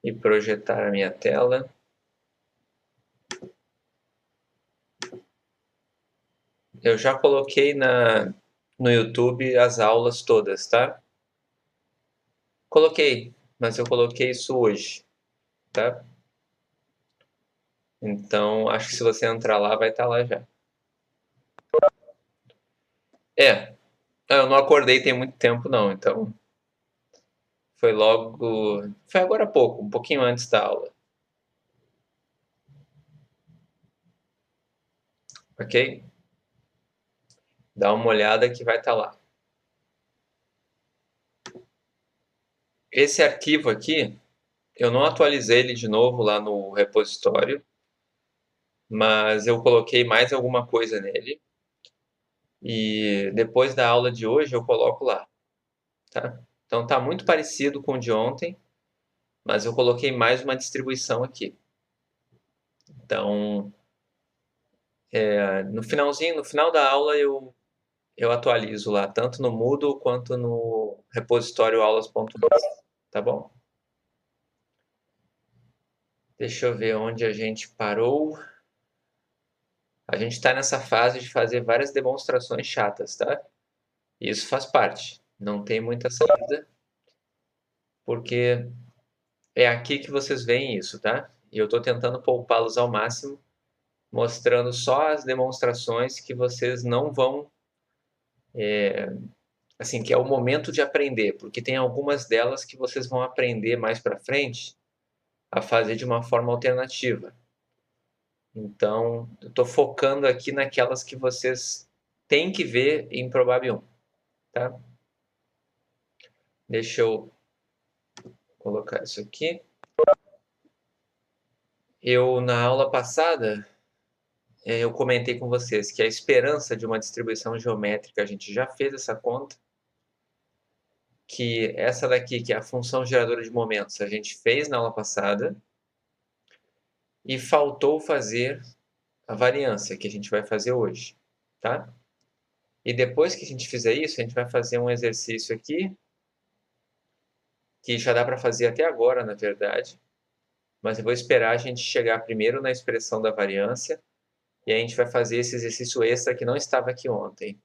e projetar a minha tela. Eu já coloquei no YouTube as aulas todas, tá? Coloquei, mas eu coloquei isso hoje, tá? Então, acho que se você entrar lá, vai estar lá já. Eu não acordei tem muito tempo não, então foi agora há pouco, um pouquinho antes da aula. Ok? Dá uma olhada que vai estar lá. Esse arquivo aqui, eu não atualizei ele de novo lá no repositório, mas eu coloquei mais alguma coisa nele. E depois da aula de hoje eu coloco lá, tá? Então tá muito parecido com o de ontem, mas eu coloquei mais uma distribuição aqui. Então, no finalzinho, no final da aula eu atualizo lá, tanto no Moodle quanto no repositório aulas.biz, tá bom? Deixa eu ver onde a gente parou. A gente está nessa fase de fazer várias demonstrações chatas, tá? Isso faz parte. Não tem muita saída, porque é aqui que vocês veem isso, tá? E eu estou tentando poupá-los ao máximo, mostrando só as demonstrações que vocês não vão, assim, que é o momento de aprender, porque tem algumas delas que vocês vão aprender mais para frente a fazer de uma forma alternativa. Então, eu estou focando aqui naquelas que vocês têm que ver em Probab 1, tá? Deixa eu colocar isso aqui. Na aula passada, eu comentei com vocês que a esperança de uma distribuição geométrica, a gente já fez essa conta, que essa daqui, que é a função geradora de momentos, a gente fez na aula passada, e faltou fazer a variância, que a gente vai fazer hoje, tá? E depois que a gente fizer isso, a gente vai fazer um exercício aqui, que já dá para fazer até agora, na verdade, mas eu vou esperar a gente chegar primeiro na expressão da variância, e aí a gente vai fazer esse exercício extra que não estava aqui ontem.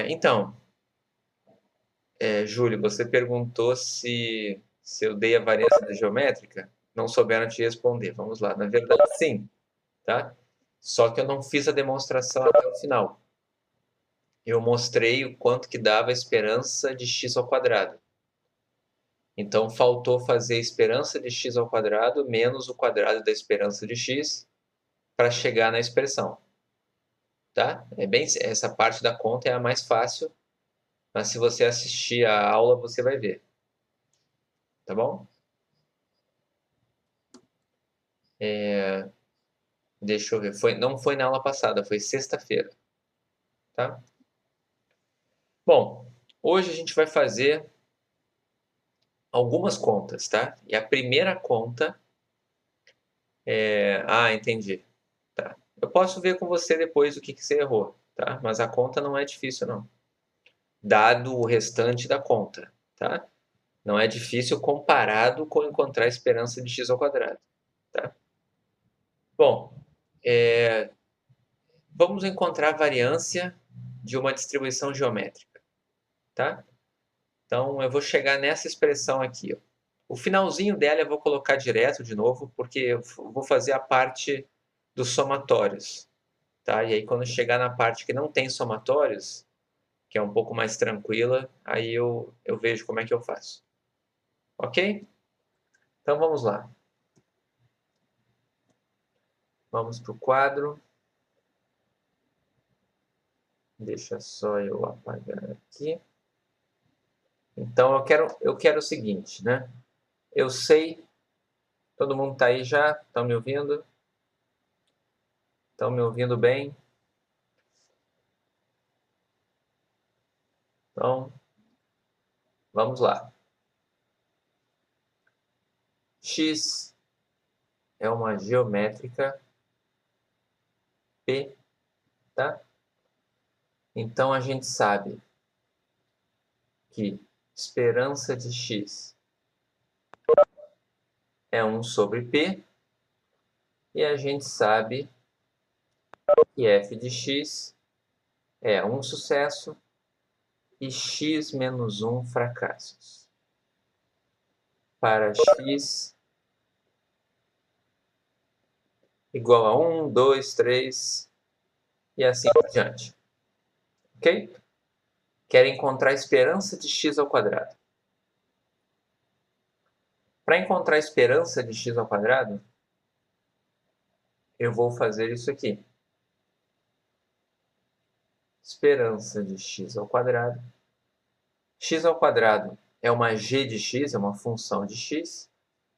Então, Júlio, você perguntou se eu dei a variância da geométrica. Não souberam te responder. Vamos lá. Na verdade, sim, tá? Só que eu não fiz a demonstração até o final. Eu mostrei o quanto que dava a esperança de x ao quadrado. Então, faltou fazer a esperança de x ao quadrado menos o quadrado da esperança de x para chegar na expressão. Tá? Essa parte da conta é a mais fácil, mas se você assistir a aula, você vai ver. Tá bom? Deixa eu ver. Não foi na aula passada, foi sexta-feira. Tá? Bom, hoje a gente vai fazer algumas contas, tá? E a primeira conta é... Ah, entendi. Tá. Eu posso ver com você depois o que você errou, tá? Mas a conta não é difícil, não. Dado o restante da conta, tá? Não é difícil comparado com encontrar a esperança de x ao quadrado, tá? Bom, vamos encontrar a variância de uma distribuição geométrica, tá? Então, eu vou chegar nessa expressão aqui. Ó. O finalzinho dela eu vou colocar direto de novo, porque eu vou fazer a parte dos somatórios. Tá? E aí, quando chegar na parte que não tem somatórios, que é um pouco mais tranquila, aí eu vejo como é que eu faço. Ok? Então, vamos lá. Vamos para o quadro. Deixa só eu apagar aqui. Então, eu quero o seguinte, né? Eu sei, todo mundo está aí já? Estão me ouvindo? Estão me ouvindo bem? Então, vamos lá. X é uma geométrica P, tá? Então, a gente sabe que esperança de x é 1 sobre P, e a gente sabe que f de x é 1 sucesso e x menos 1 fracassos. Para x igual a 1, 2, 3 e assim por diante. Ok? Quero encontrar a esperança de x ao quadrado. Para encontrar a esperança de x ao quadrado, eu vou fazer isso aqui. Esperança de x ao quadrado. X ao quadrado é uma g de x, é uma função de x.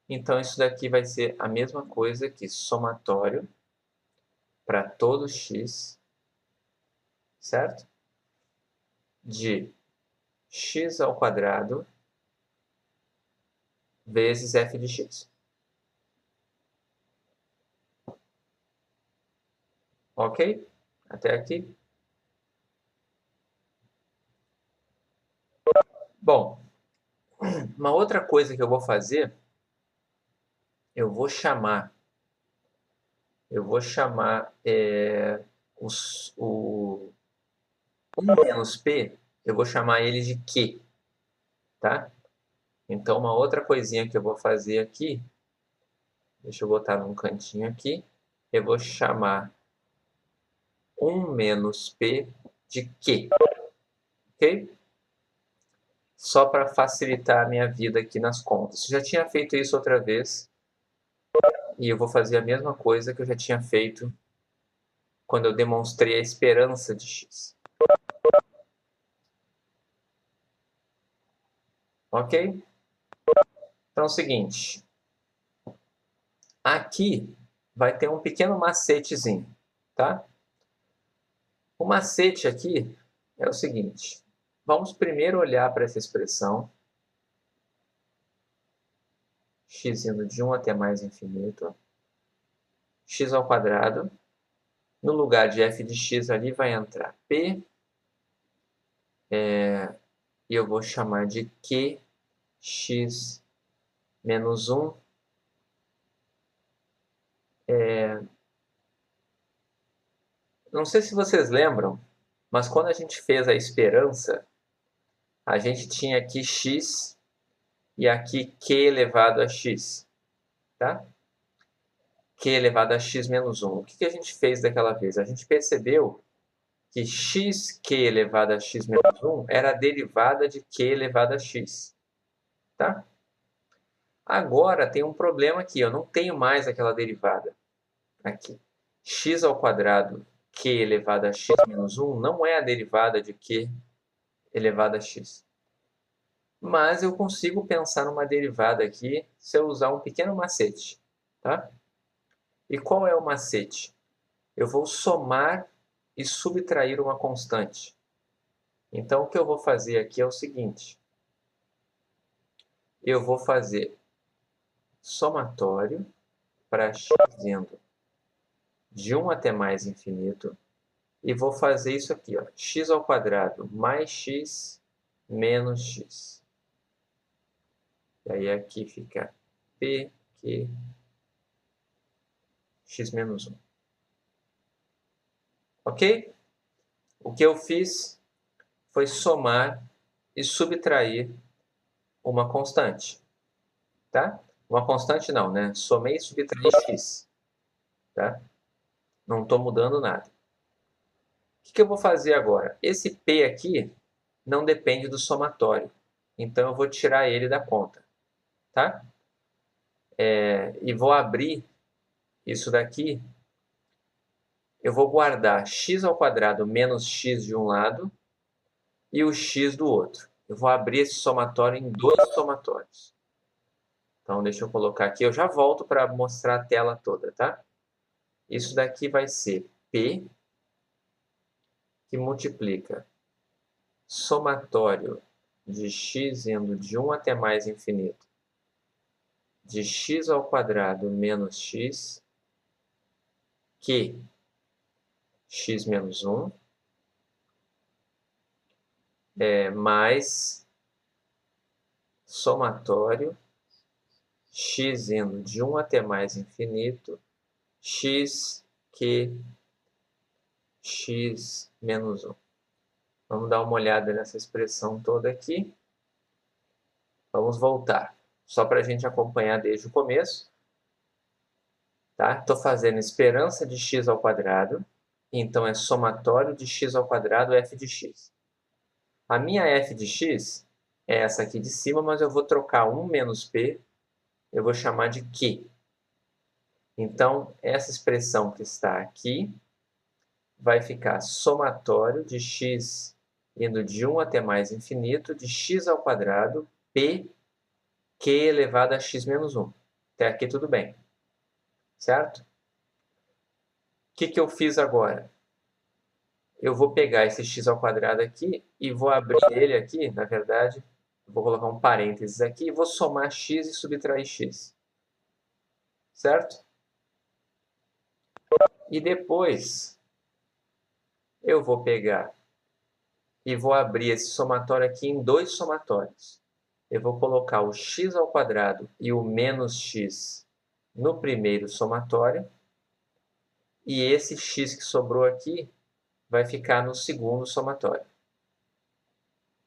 Então, isso daqui vai ser a mesma coisa que somatório para todo x, certo? De x ao quadrado vezes f de x. Ok? Até aqui. Bom, uma outra coisa que eu vou fazer, eu vou chamar o 1 menos p, eu vou chamar ele de q, tá? Então, uma outra coisinha que eu vou fazer aqui, deixa eu botar num cantinho aqui, eu vou chamar 1 menos p de q, ok? Só para facilitar a minha vida aqui nas contas. Eu já tinha feito isso outra vez, e eu vou fazer a mesma coisa que eu já tinha feito quando eu demonstrei a esperança de x. Ok? Então é o seguinte, aqui vai ter um pequeno macetezinho, tá? O macete aqui é o seguinte, vamos primeiro olhar para essa expressão, x indo de 1 até mais infinito, x ao quadrado, no lugar de f de x ali vai entrar p, e eu vou chamar de qx menos 1, não sei se vocês lembram, mas quando a gente fez a esperança, a gente tinha aqui x e aqui q elevado a x, tá? Q elevado a x menos 1. O que a gente fez daquela vez? A gente percebeu que xq elevado a x menos 1 era a derivada de q elevado a x, tá? Agora tem um problema aqui, eu não tenho mais aquela derivada aqui. X ao quadrado q elevado a x menos 1 não é a derivada de q elevado a x. Mas eu consigo pensar numa derivada aqui se eu usar um pequeno macete, tá? E qual é o macete? Eu vou somar e subtrair uma constante. Então, o que eu vou fazer aqui é o seguinte. Eu vou fazer somatório para x indo de 1 até mais infinito. E vou fazer isso aqui, ó, x ao quadrado mais x menos x. E aí aqui fica p, q, x menos 1. Ok? O que eu fiz foi somar e subtrair uma constante. Tá? Uma constante não, né? Somei e subtraí x. Tá? Não estou mudando nada. O que eu vou fazer agora? Esse p aqui não depende do somatório. Então, eu vou tirar ele da conta. Tá? E vou abrir isso daqui. Eu vou guardar x ao quadrado menos x de um lado e o x do outro. Eu vou abrir esse somatório em dois somatórios. Então, deixa eu colocar aqui. Eu já volto para mostrar a tela toda, tá? Isso daqui vai ser P, que multiplica somatório de x indo de 1 até mais infinito, de x ao quadrado menos x, que x menos 1, mais somatório x indo de 1 até mais infinito, x que x menos 1. Vamos dar uma olhada nessa expressão toda aqui. Vamos voltar, só para a gente acompanhar desde o começo. Tá? Estou fazendo esperança de x ao quadrado, então é somatório de x ao quadrado f de x. A minha f de x é essa aqui de cima, mas eu vou trocar 1 menos p, eu vou chamar de q. Então, essa expressão que está aqui vai ficar somatório de x indo de 1 até mais infinito, de x ao quadrado, p, q elevado a x menos 1. Até aqui tudo bem, certo? O que eu fiz agora? Eu vou pegar esse x ao quadrado aqui e vou abrir ele aqui, na verdade, vou colocar um parênteses aqui e vou somar x e subtrair x. Certo? E depois eu vou pegar e vou abrir esse somatório aqui em dois somatórios. Eu vou colocar o x ao quadrado e o menos x no primeiro somatório. E esse x que sobrou aqui vai ficar no segundo somatório.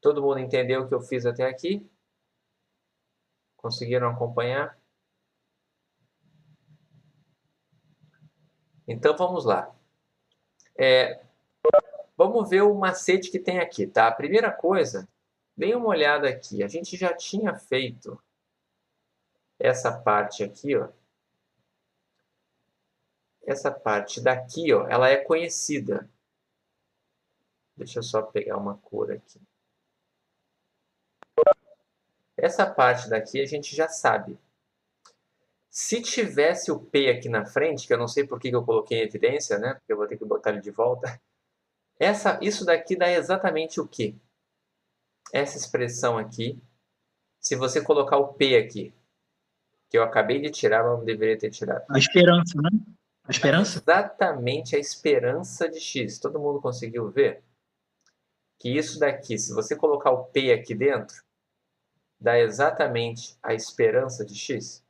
Todo mundo entendeu o que eu fiz até aqui? Conseguiram acompanhar? Então vamos lá. Vamos ver o macete que tem aqui, tá? A primeira coisa, dê uma olhada aqui. A gente já tinha feito essa parte aqui, ó. Essa parte daqui, ó, ela é conhecida. Deixa eu só pegar uma cor aqui. Essa parte daqui a gente já sabe. Se tivesse o P aqui na frente, que eu não sei por que eu coloquei em evidência, né? Porque eu vou ter que botar ele de volta. Isso daqui dá exatamente o quê? Essa expressão aqui, se você colocar o P aqui, que eu acabei de tirar, mas não deveria ter tirado. A esperança, né? A esperança? Exatamente a esperança de x. Todo mundo conseguiu ver? Que isso daqui, se você colocar o P aqui dentro, dá exatamente a esperança de x.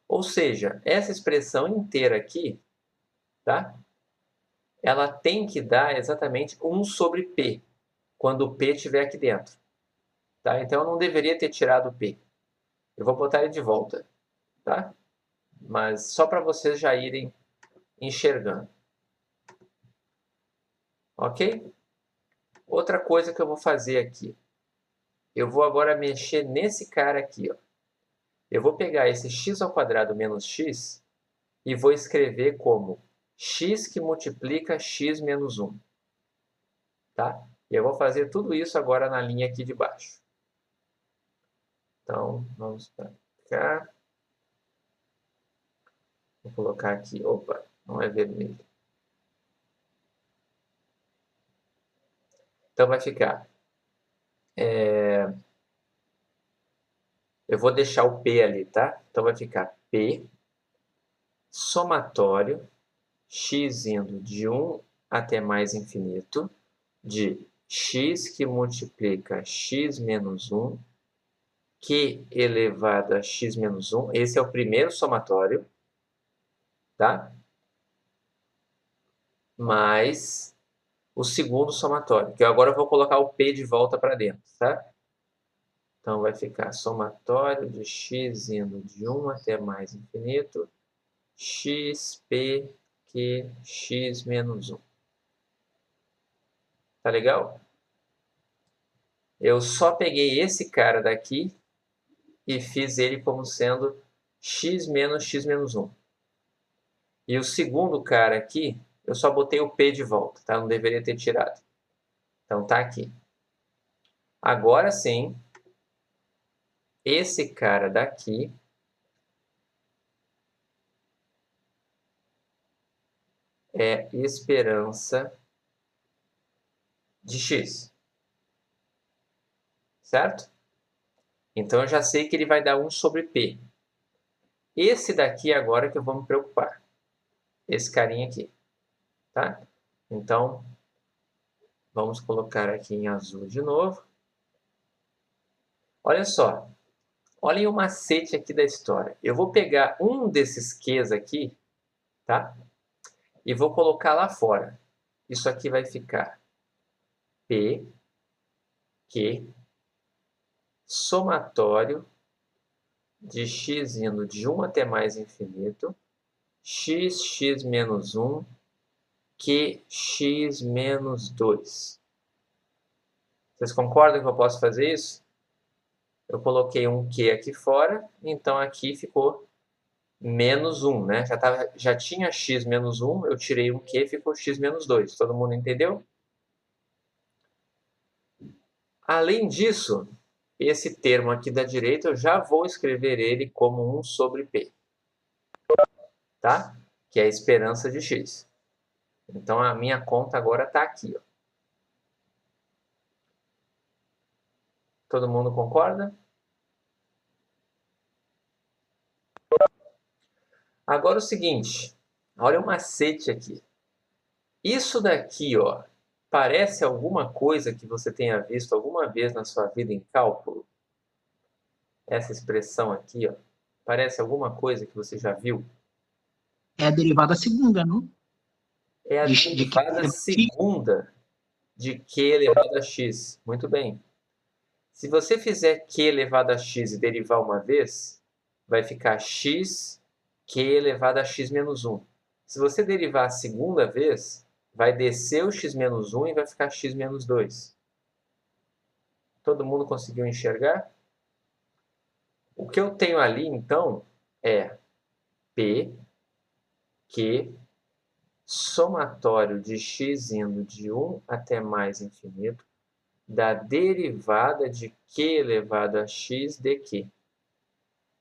Ou seja, essa expressão inteira aqui, tá? Ela tem que dar exatamente 1 sobre P, quando o P estiver aqui dentro. Tá? Então, eu não deveria ter tirado o P. Eu vou botar ele de volta. Tá? Mas só para vocês já irem enxergando. Ok? Outra coisa que eu vou fazer aqui. Eu vou agora mexer nesse cara aqui. Ó. Eu vou pegar esse x ao quadrado menos x e vou escrever como x que multiplica x menos 1. Tá? E eu vou fazer tudo isso agora na linha aqui de baixo. Então, vamos para cá. Vou colocar aqui. Opa, não é vermelho. Então, vai ficar. Eu vou deixar o P ali, tá? Então, vai ficar P somatório x indo de 1 até mais infinito de x que multiplica x menos 1, q elevado a x menos 1. Esse é o primeiro somatório, tá? Mais o segundo somatório, que eu agora vou colocar o p de volta para dentro, tá? Então, vai ficar somatório de x indo de 1 até mais infinito, x, p, q, x menos 1. Tá legal? Eu só peguei esse cara daqui e fiz ele como sendo x menos x menos 1. E o segundo cara aqui, eu só botei o p de volta, tá? Não deveria ter tirado. Então, tá aqui. Agora sim, esse cara daqui é esperança de x. Certo? Então, eu já sei que ele vai dar 1 sobre p. Esse daqui agora que eu vou me preocupar. Esse carinha aqui. Tá? Então, vamos colocar aqui em azul de novo. Olha só. Olhem o macete aqui da história. Eu vou pegar um desses Qs aqui, tá? E vou colocar lá fora. Isso aqui vai ficar P, Q, somatório de x indo de 1 até mais infinito, x menos 1, qx menos 2. Vocês concordam que eu posso fazer isso? Eu coloquei um q aqui fora, então aqui ficou menos 1, né? Já tinha x menos 1, eu tirei um q, ficou x menos 2. Todo mundo entendeu? Além disso, esse termo aqui da direita, eu já vou escrever ele como 1 sobre p, tá? Que é a esperança de x. Então, a minha conta agora está aqui, ó. Todo mundo concorda? Agora o seguinte, olha o macete aqui. Isso daqui, ó, parece alguma coisa que você tenha visto alguma vez na sua vida em cálculo? Essa expressão aqui, ó, parece alguma coisa que você já viu? É a derivada segunda, não? É a De que derivada segunda de q elevado a x. Muito bem. Se você fizer q elevado a x e derivar uma vez, vai ficar x q elevado a x menos 1. Se você derivar a segunda vez, vai descer o x menos 1 e vai ficar x menos 2. Todo mundo conseguiu enxergar? O que eu tenho ali, então, é p, q, somatório de x indo de 1 até mais infinito, da derivada de q elevado a x de q.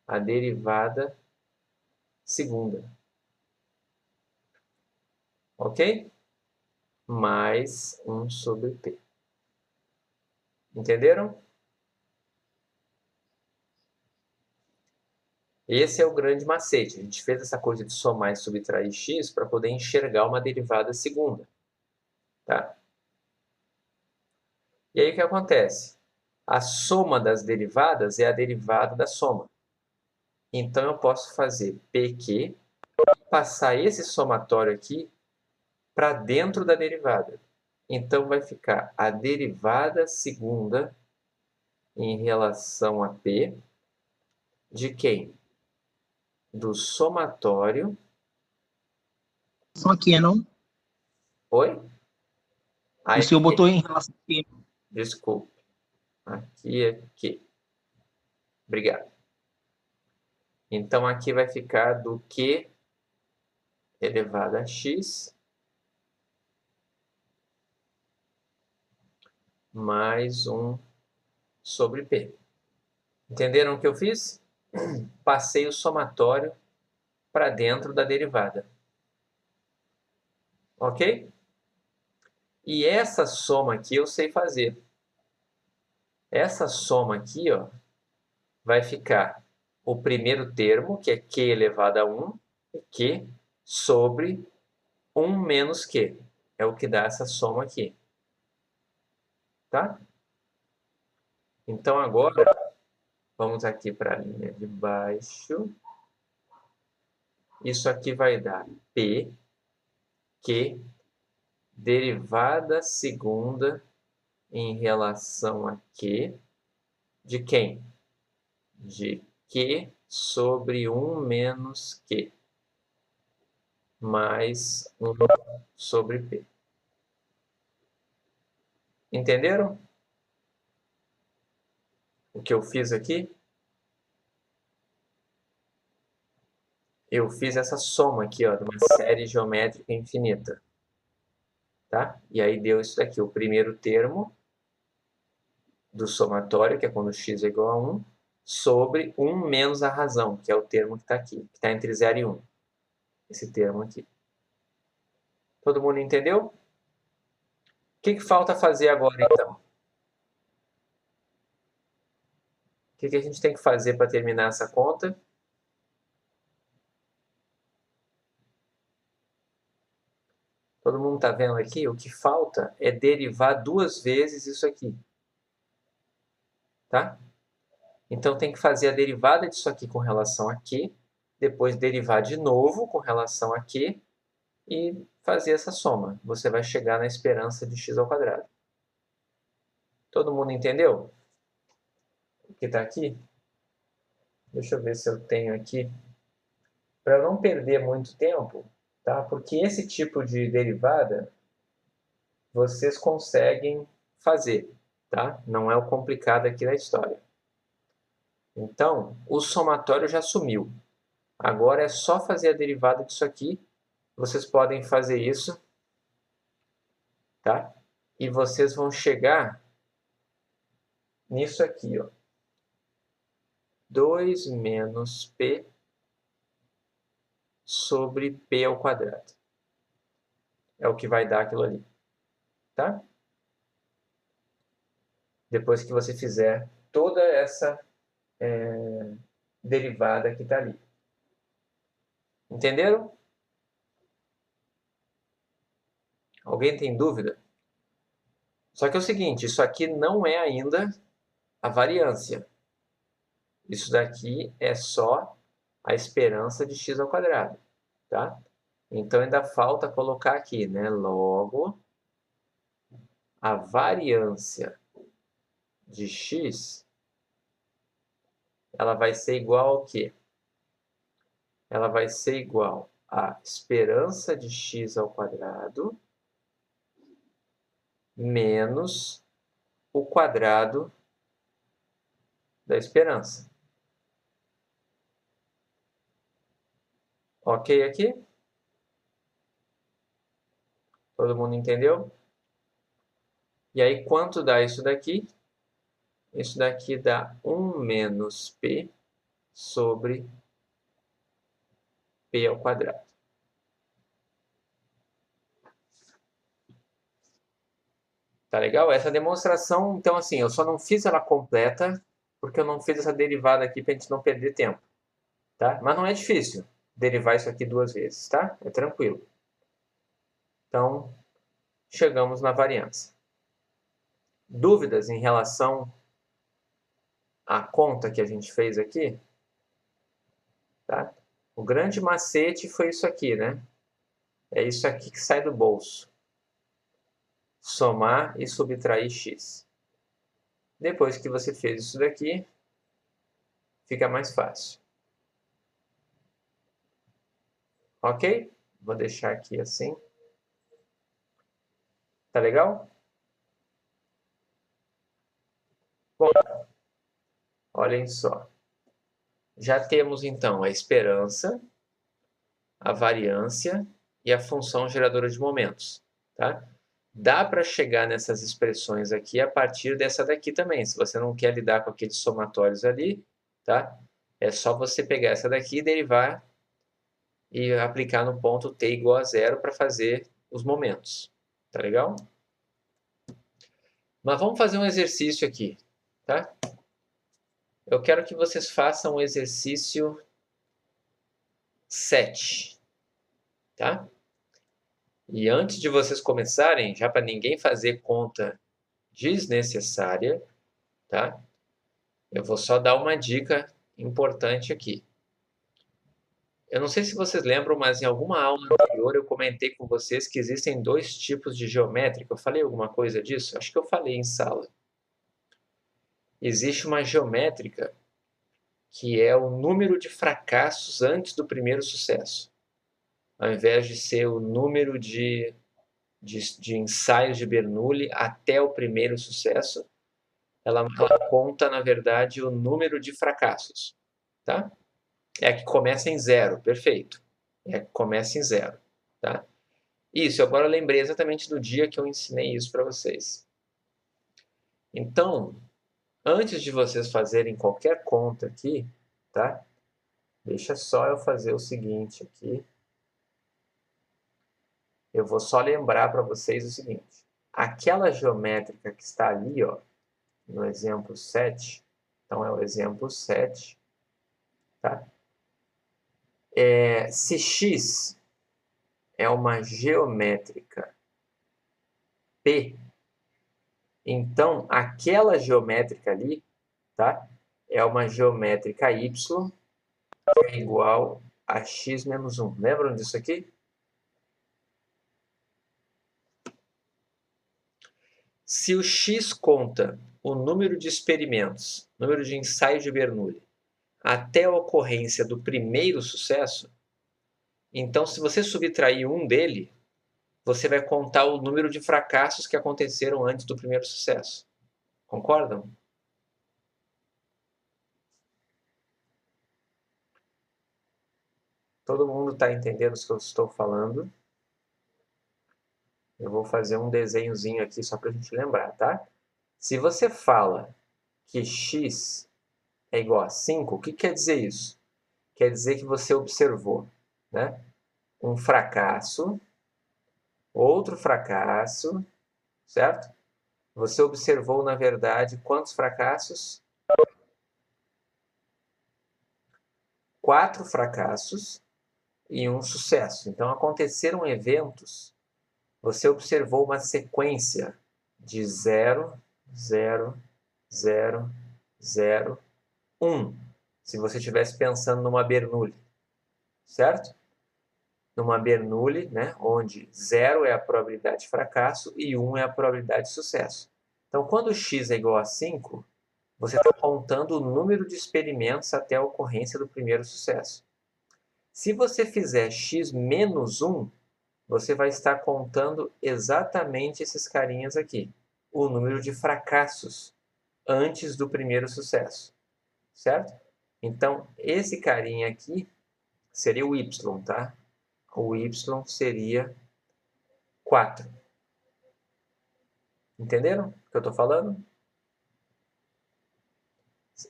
A derivada segunda. Ok? Mais 1 sobre p. Entenderam? Esse é o grande macete. A gente fez essa coisa de somar e subtrair x para poder enxergar uma derivada segunda. Tá? E aí o que acontece? A soma das derivadas é a derivada da soma. Então eu posso fazer PQ, passar esse somatório aqui para dentro da derivada. Então vai ficar a derivada segunda em relação a P de quem? Do somatório. Só aqui, não? Oi? O Aí, senhor botou em relação a quê? desculpe. Aqui. Obrigado. Então, aqui vai ficar do Q elevado a x mais 1 sobre P. Entenderam o que eu fiz? Passei o somatório para dentro da derivada. Ok? E essa soma aqui eu sei fazer. Essa soma aqui, ó, vai ficar o primeiro termo, que é Q elevado a 1, Q sobre 1 menos Q. É o que dá essa soma aqui. Tá? Então, agora, vamos aqui para a linha de baixo. Isso aqui vai dar P, Q, derivada segunda em relação a Q, de quem? De Q sobre 1 menos Q, mais 1 sobre P. Entenderam o que eu fiz aqui? Eu fiz essa soma aqui, ó, de uma série geométrica infinita. Tá? E aí deu isso daqui, o primeiro termo do somatório, que é quando x é igual a 1, sobre 1 menos a razão, que é o termo que está aqui, que está entre 0 e 1. Esse termo aqui. Todo mundo entendeu? O que falta fazer agora, então? O que a gente tem que fazer para terminar essa conta? Todo mundo está vendo aqui? O que falta é derivar 2 vezes isso aqui. Tá? Então, tem que fazer a derivada disso aqui com relação a Q, depois derivar de novo com relação a Q e fazer essa soma. Você vai chegar na esperança de x ao quadrado. Todo mundo entendeu o que está aqui? Deixa eu ver se eu tenho aqui. Para não perder muito tempo, tá? Porque esse tipo de derivada vocês conseguem fazer, tá? Não é o complicado aqui da história. Então, o somatório já sumiu. Agora é só fazer a derivada disso aqui. Vocês podem fazer isso, tá? E vocês vão chegar nisso aqui, ó. 2 menos P sobre P ao quadrado. É o que vai dar aquilo ali, tá? Depois que você fizer toda essa derivada que está ali. Entenderam? Alguém tem dúvida? Só que é o seguinte, isso aqui não é ainda a variância. Isso daqui é só a esperança de x ao quadrado, tá? Então ainda falta colocar aqui, né? Logo, a variância de x, ela vai ser igual ao quê? Ela vai ser igual a esperança de x ao quadrado menos o quadrado da esperança. Ok aqui? Todo mundo entendeu? E aí, quanto dá isso daqui? Isso daqui dá 1 menos P sobre P ao quadrado. Tá legal? Essa demonstração, então assim, eu só não fiz ela completa porque eu não fiz essa derivada aqui para a gente não perder tempo. Tá? Mas não é difícil derivar isso aqui 2 vezes, tá? É tranquilo. Então, chegamos na variância. Dúvidas em relação à conta que a gente fez aqui? Tá? O grande macete foi isso aqui, né? É isso aqui que sai do bolso. Somar e subtrair x. Depois que você fez isso daqui, fica mais fácil. Ok? Vou deixar aqui assim. Tá legal? Bom, olhem só. Já temos então a esperança, a variância e a função geradora de momentos. Tá? Dá para chegar nessas expressões aqui a partir dessa daqui também. Se você não quer lidar com aqueles somatórios ali, tá? É só você pegar essa daqui, derivar e aplicar no ponto t igual a zero para fazer os momentos. Tá legal? Mas vamos fazer um exercício aqui, tá? Eu quero que vocês façam o exercício 7, tá? E antes de vocês começarem, já para ninguém fazer conta desnecessária, tá? Eu vou só dar uma dica importante aqui. Eu não sei se vocês lembram, mas em alguma aula anterior eu comentei com vocês que existem 2 tipos de geométrica. Eu falei alguma coisa disso? Acho que eu falei em sala. Existe uma geométrica que é o número de fracassos antes do primeiro sucesso. Ao invés de ser o número de ensaios de Bernoulli até o primeiro sucesso, ela conta, na verdade, o número de fracassos. Tá? É a que começa em 0, perfeito. É a que começa em 0. Tá? Isso, agora eu lembrei exatamente do dia que eu ensinei isso para vocês. Então, antes de vocês fazerem qualquer conta aqui, tá? Deixa só eu fazer o seguinte aqui. Eu vou só lembrar para vocês o seguinte. Aquela geométrica que está ali, ó, no exemplo 7, então é o exemplo 7, tá? Se x é uma geométrica P, então aquela geométrica ali, tá? é uma geométrica y que é igual a x menos 1. Lembram disso aqui? Se o x conta o número de experimentos, número de ensaios de Bernoulli, até a ocorrência do primeiro sucesso, então se você subtrair um dele, você vai contar o número de fracassos que aconteceram antes do primeiro sucesso. Concordam? Todo mundo está entendendo o que eu estou falando? Eu vou fazer um desenhozinho aqui só para a gente lembrar, tá? Se você fala que x é igual a 5, o que quer dizer isso? Quer dizer que você observou, né? Um fracasso, outro fracasso, certo? Você observou, na verdade, quantos fracassos? 4 fracassos e um sucesso. Então, aconteceram eventos, você observou uma sequência de 0, 0, 0, 0, 1. Se você estivesse pensando numa Bernoulli, certo? Numa Bernoulli, né, onde 0 é a probabilidade de fracasso e 1 é a probabilidade de sucesso. Então, quando x é igual a 5, você está contando o número de experimentos até a ocorrência do primeiro sucesso. Se você fizer x menos 1, você vai estar contando exatamente esses carinhas aqui. O número de fracassos antes do primeiro sucesso. Certo? Então, esse carinha aqui seria o y, tá? O y seria 4. Entenderam o que eu estou falando?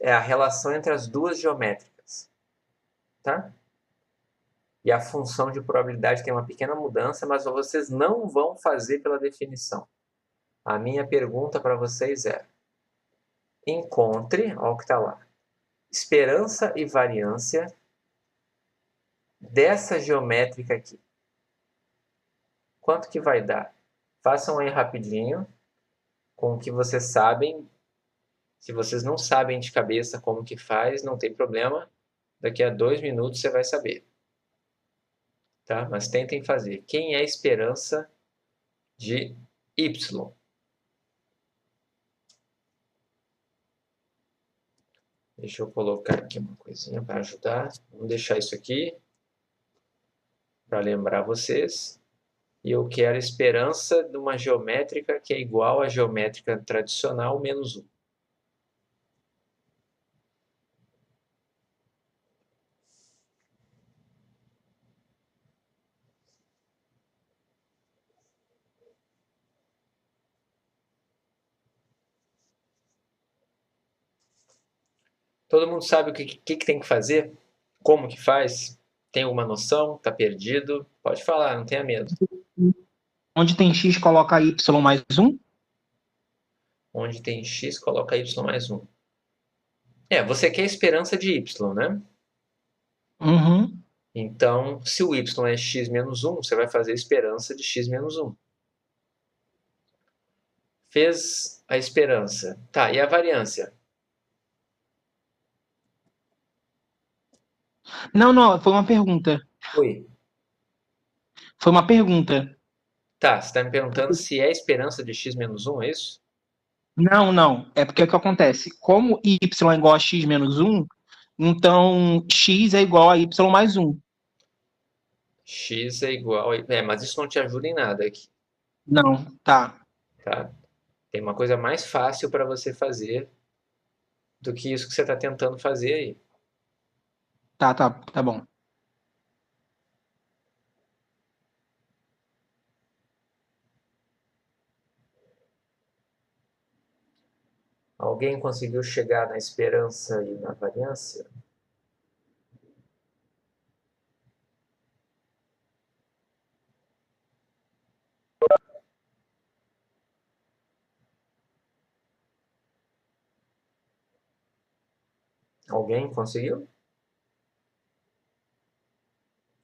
É a relação entre as duas geométricas. Tá? E a função de probabilidade tem uma pequena mudança, mas vocês não vão fazer pela definição. A minha pergunta para vocês é: encontre, olha o que está lá, esperança e variância dessa geométrica aqui. Quanto que vai dar? Façam aí rapidinho, com o que vocês sabem. Se vocês não sabem de cabeça como que faz, não tem problema. Daqui a 2 minutos você vai saber. Tá? Mas tentem fazer. Quem é a esperança de y? Deixa eu colocar aqui uma coisinha para ajudar. Vamos deixar isso aqui para lembrar vocês. E eu quero a esperança de uma geométrica que é igual à geométrica tradicional menos 1. Todo mundo sabe o que tem que fazer? Como que faz? Tem alguma noção? Está perdido? Pode falar, não tenha medo. Onde tem x, coloca y mais 1. Onde tem x, coloca y mais 1. Você quer a esperança de y, né? Uhum. Então, se o y é x menos 1, você vai fazer a esperança de x menos 1. Fez a esperança. Tá, e a variância? Não, não, foi uma pergunta. Oi. Foi uma pergunta. Tá, você está me perguntando se é a esperança de x menos 1, é isso? Não, não. É porque o que acontece? Como y é igual a x menos 1, então x é igual a y mais 1. X é igual... mas isso não te ajuda em nada aqui, Não, tá. tá? Tem uma coisa mais fácil para você fazer do que isso que você está tentando fazer aí. Tá bom. Alguém conseguiu chegar na esperança e na variância? Alguém conseguiu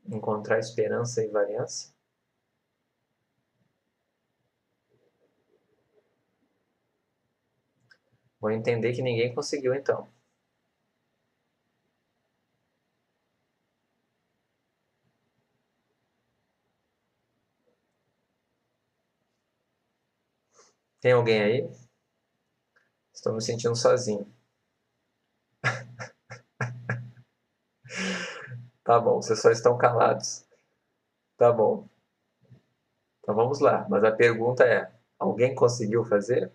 encontrar esperança e variância? Vou entender que ninguém conseguiu, então. Tem alguém aí? Estou me sentindo sozinho. Tá bom, vocês só estão calados. Tá bom. Então vamos lá. Mas a pergunta é: alguém conseguiu fazer?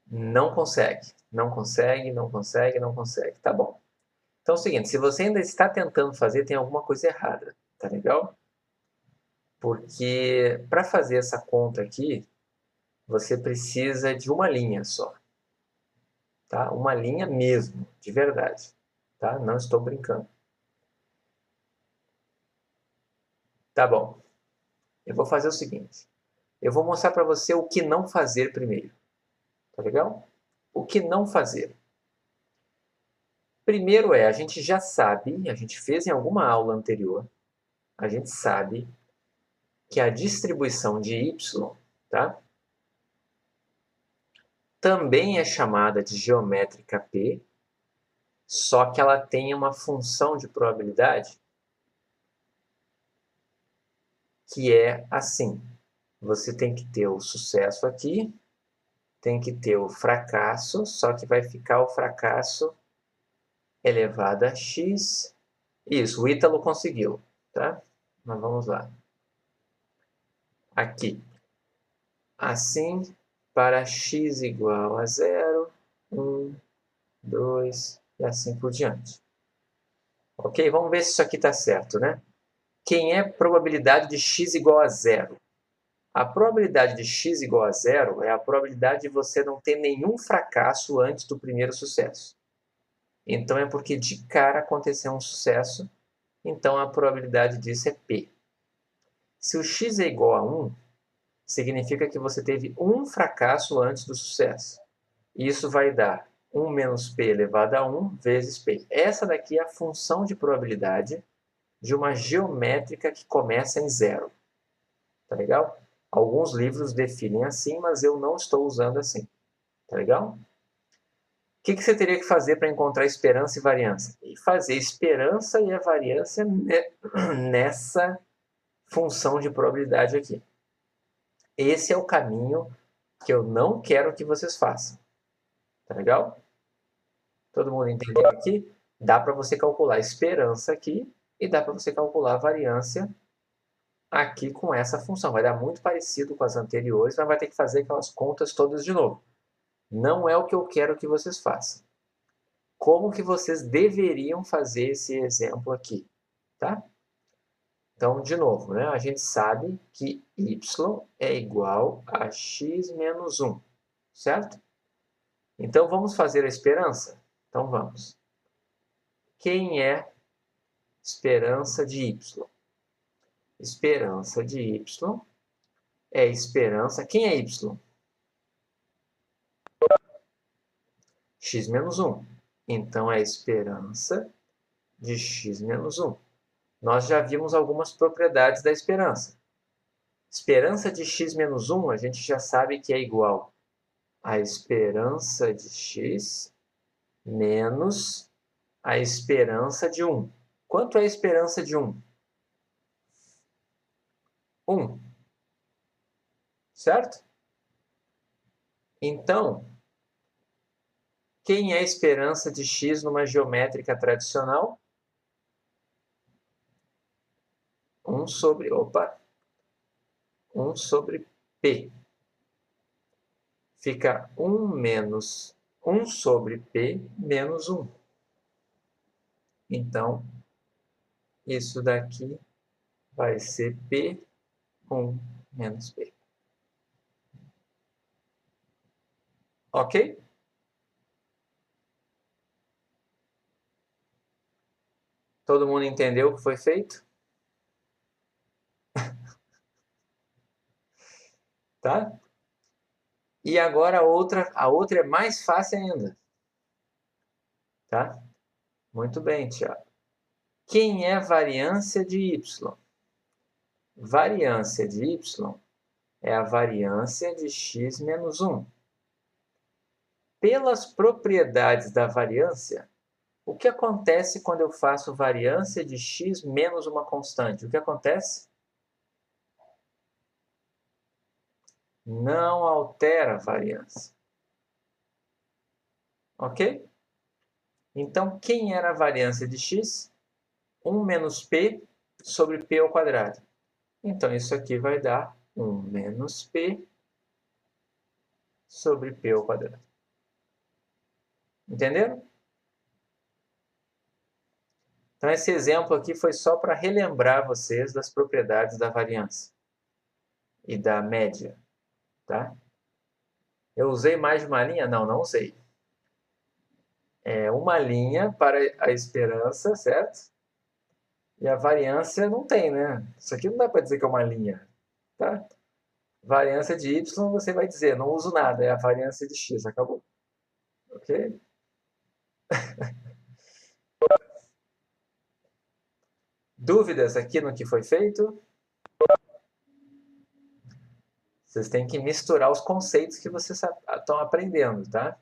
Não consegue. Não consegue, não consegue, não consegue. Tá bom. Então é o seguinte: se você ainda está tentando fazer, tem alguma coisa errada. Tá legal? Porque para fazer essa conta aqui, você precisa de uma linha só. Tá? Uma linha mesmo, de verdade. Tá? Não estou brincando. Tá bom. Eu vou fazer o seguinte. Eu vou mostrar para você o que não fazer primeiro. Tá legal? O que não fazer. Primeiro a gente já sabe, a gente fez em alguma aula anterior, a gente sabe que a distribuição de y, tá? Também é chamada de geométrica P, só que ela tem uma função de probabilidade que é assim. Você tem que ter o sucesso aqui, tem que ter o fracasso, só que vai ficar o fracasso elevado a x. Isso, o Ítalo conseguiu, tá? Mas vamos lá. Aqui. Assim, para x igual a 0, 1, 2 e assim por diante. Ok? Vamos ver se isso aqui está certo, né? Quem é a probabilidade de x igual a 0? A probabilidade de x igual a 0 é a probabilidade de você não ter nenhum fracasso antes do primeiro sucesso. Então é porque de cara aconteceu um sucesso, então a probabilidade disso é P. Se o x é igual a 1, significa que você teve um fracasso antes do sucesso. Isso vai dar 1 menos P elevado a 1 vezes P. Essa daqui é a função de probabilidade de uma geométrica que começa em zero. Tá legal? Alguns livros definem assim, mas eu não estou usando assim. Tá legal? O que você teria que fazer para encontrar esperança e variância? E fazer esperança e a variância nessa função de probabilidade aqui. Esse é o caminho que eu não quero que vocês façam. Tá legal? Todo mundo entendeu aqui? Dá para você calcular a esperança aqui e dá para você calcular a variância aqui com essa função. Vai dar muito parecido com as anteriores, mas vai ter que fazer aquelas contas todas de novo. Não é o que eu quero que vocês façam. Como que vocês deveriam fazer esse exemplo aqui, tá? Então, de novo, né? A gente sabe que y é igual a x menos 1, certo? Então, vamos fazer a esperança? Então, vamos. Quem é esperança de y? Esperança de y é esperança... Quem é y? X menos 1. Então, é esperança de x menos 1. Nós já vimos algumas propriedades da esperança. Esperança de x menos 1, a gente já sabe que é igual a esperança de x menos a esperança de 1. Quanto é a esperança de 1? 1. Certo? Então, quem é a esperança de x numa geométrica tradicional? 1 sobre... Opa! 1 sobre P. Fica 1 menos 1 sobre P menos 1. Então, isso daqui vai ser P1 menos P. Ok? Todo mundo entendeu o que foi feito? Tá? E agora a outra é mais fácil ainda. Tá? Muito bem, Tiago. Quem é variância de y? Variância de y é a variância de x menos 1. Pelas propriedades da variância, o que acontece quando eu faço variância de x menos uma constante? O que acontece? não altera a variância. Ok? Então, quem era a variância de x? 1 menos p sobre p ao quadrado. Então, isso aqui vai dar 1 menos p sobre p ao quadrado. Entenderam? Então, esse exemplo aqui foi só para relembrar vocês das propriedades da variância e da média, tá? Eu usei mais de uma linha? Não, não usei. É uma linha para a esperança, certo? E a variância não tem, né? Isso aqui não dá para dizer que é uma linha, tá? Variância de y você vai dizer, não uso nada, é a variância de x, acabou. Ok? Dúvidas aqui no que foi feito? Vocês têm que misturar os conceitos que vocês estão aprendendo, tá?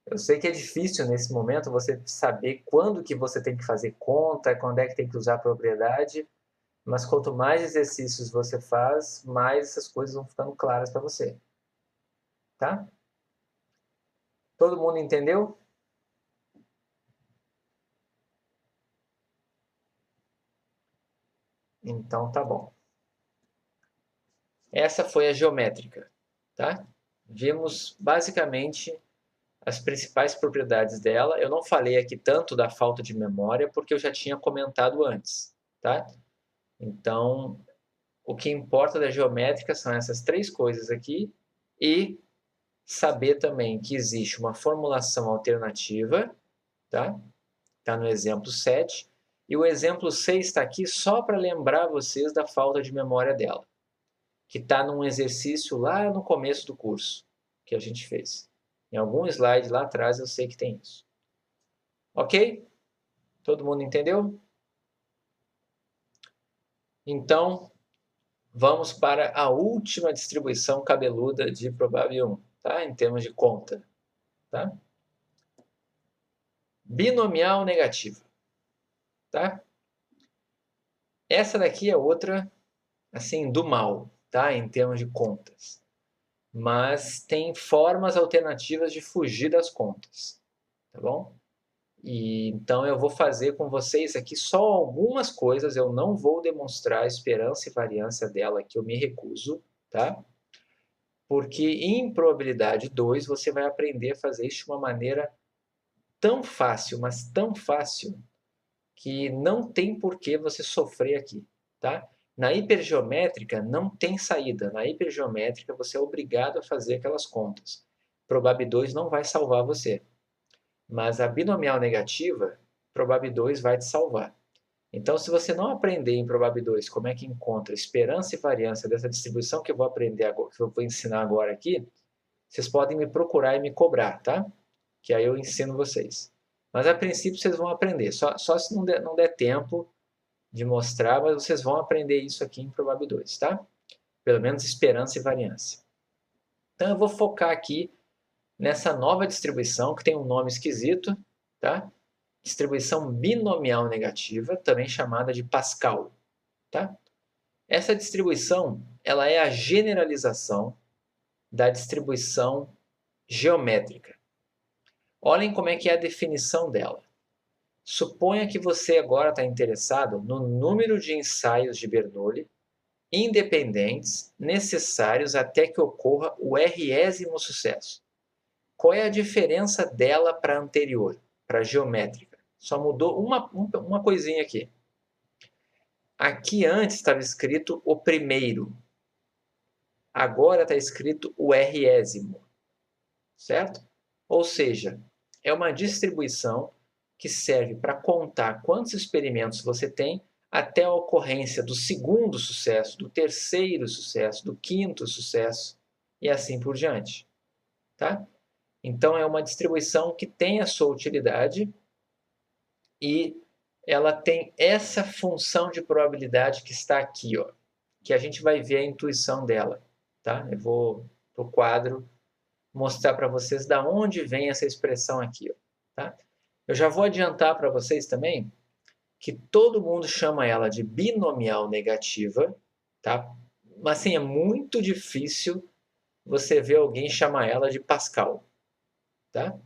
Eu sei que é difícil nesse momento você saber quando que você tem que fazer conta, quando é que tem que usar a propriedade, mas quanto mais exercícios você faz, mais essas coisas vão ficando claras para você. Tá? Todo mundo entendeu? Então tá bom. Essa foi a geométrica, tá? Vimos basicamente as principais propriedades dela. Eu não falei aqui tanto da falta de memória porque eu já tinha comentado antes, tá? Então, o que importa da geométrica são essas três coisas aqui e saber também que existe uma formulação alternativa, tá? Está no exemplo 7. E o exemplo 6 está aqui só para lembrar vocês da falta de memória dela, que está num exercício lá no começo do curso que a gente fez. Em algum slide lá atrás eu sei que tem isso. Ok? Todo mundo entendeu? Então, vamos para a última distribuição cabeluda de provável 1, tá? Em termos de conta. Tá? Binomial negativa. Tá? Essa daqui é outra, assim, do mal, tá? Em termos de contas. Mas tem formas alternativas de fugir das contas, tá bom? E então eu vou fazer com vocês aqui só algumas coisas, eu não vou demonstrar a esperança e variância dela, que eu me recuso, tá? Porque em probabilidade 2 você vai aprender a fazer isso de uma maneira tão fácil, mas tão fácil, que não tem por que você sofrer aqui, tá? Na hipergeométrica não tem saída. Na hipergeométrica você é obrigado a fazer aquelas contas. Proba 2 não vai salvar você. Mas a binomial negativa, proba 2 vai te salvar. Então, se você não aprender em proba 2 como é que encontra esperança e variância dessa distribuição que eu vou aprender agora, que eu vou ensinar agora aqui, vocês podem me procurar e me cobrar, tá? Que aí eu ensino vocês. Mas a princípio vocês vão aprender. Só se não der tempo de mostrar, mas vocês vão aprender isso aqui em proba 2, tá? Pelo menos esperança e variância. Então eu vou focar aqui nessa nova distribuição que tem um nome esquisito, tá? Distribuição binomial negativa, também chamada de Pascal, tá? Essa distribuição, ela é a generalização da distribuição geométrica. Olhem como é que é a definição dela. Suponha que você agora está interessado no número de ensaios de Bernoulli independentes necessários até que ocorra o R-ésimo sucesso. Qual é a diferença dela para a anterior, para a geométrica? Só mudou uma coisinha aqui. Aqui antes estava escrito o primeiro. Agora está escrito o R-ésimo. Certo? Ou seja, é uma distribuição que serve para contar quantos experimentos você tem até a ocorrência do segundo sucesso, do terceiro sucesso, do quinto sucesso e assim por diante. Tá? Então, é uma distribuição que tem a sua utilidade e ela tem essa função de probabilidade que está aqui, ó, que a gente vai ver a intuição dela. Tá? Eu vou para o quadro mostrar para vocês da onde vem essa expressão aqui. Ó, tá? Eu já vou adiantar para vocês também que todo mundo chama ela de binomial negativa, tá? Mas assim, é muito difícil você vê alguém chamar ela de Pascal, tá?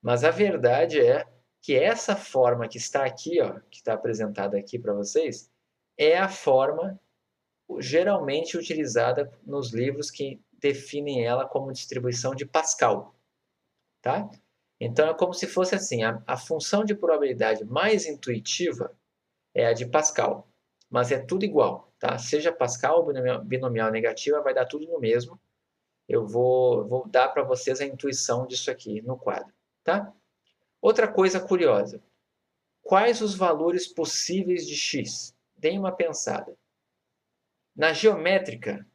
Mas a verdade é que essa forma que está aqui, ó, que está apresentada aqui para vocês, é a forma geralmente utilizada nos livros que definem ela como distribuição de Pascal, tá? Então é como se fosse assim, a função de probabilidade mais intuitiva é a de Pascal, mas é tudo igual, tá? Seja Pascal ou binomial negativa, vai dar tudo no mesmo. Eu vou dar para vocês a intuição disso aqui no quadro, tá? Outra coisa curiosa, quais os valores possíveis de x? Deem uma pensada. Na geométrica,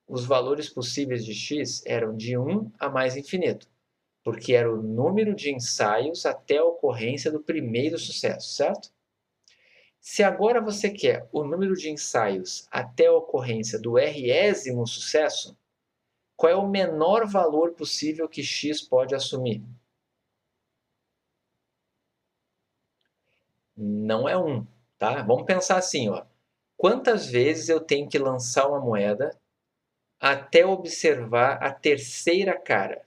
os valores possíveis de x eram de 1 a mais infinito, porque era o número de ensaios até a ocorrência do primeiro sucesso, certo? Se agora você quer o número de ensaios até a ocorrência do résimo sucesso, qual é o menor valor possível que x pode assumir? Não é 1, tá? Vamos pensar assim, ó. Quantas vezes eu tenho que lançar uma moeda até observar a terceira cara?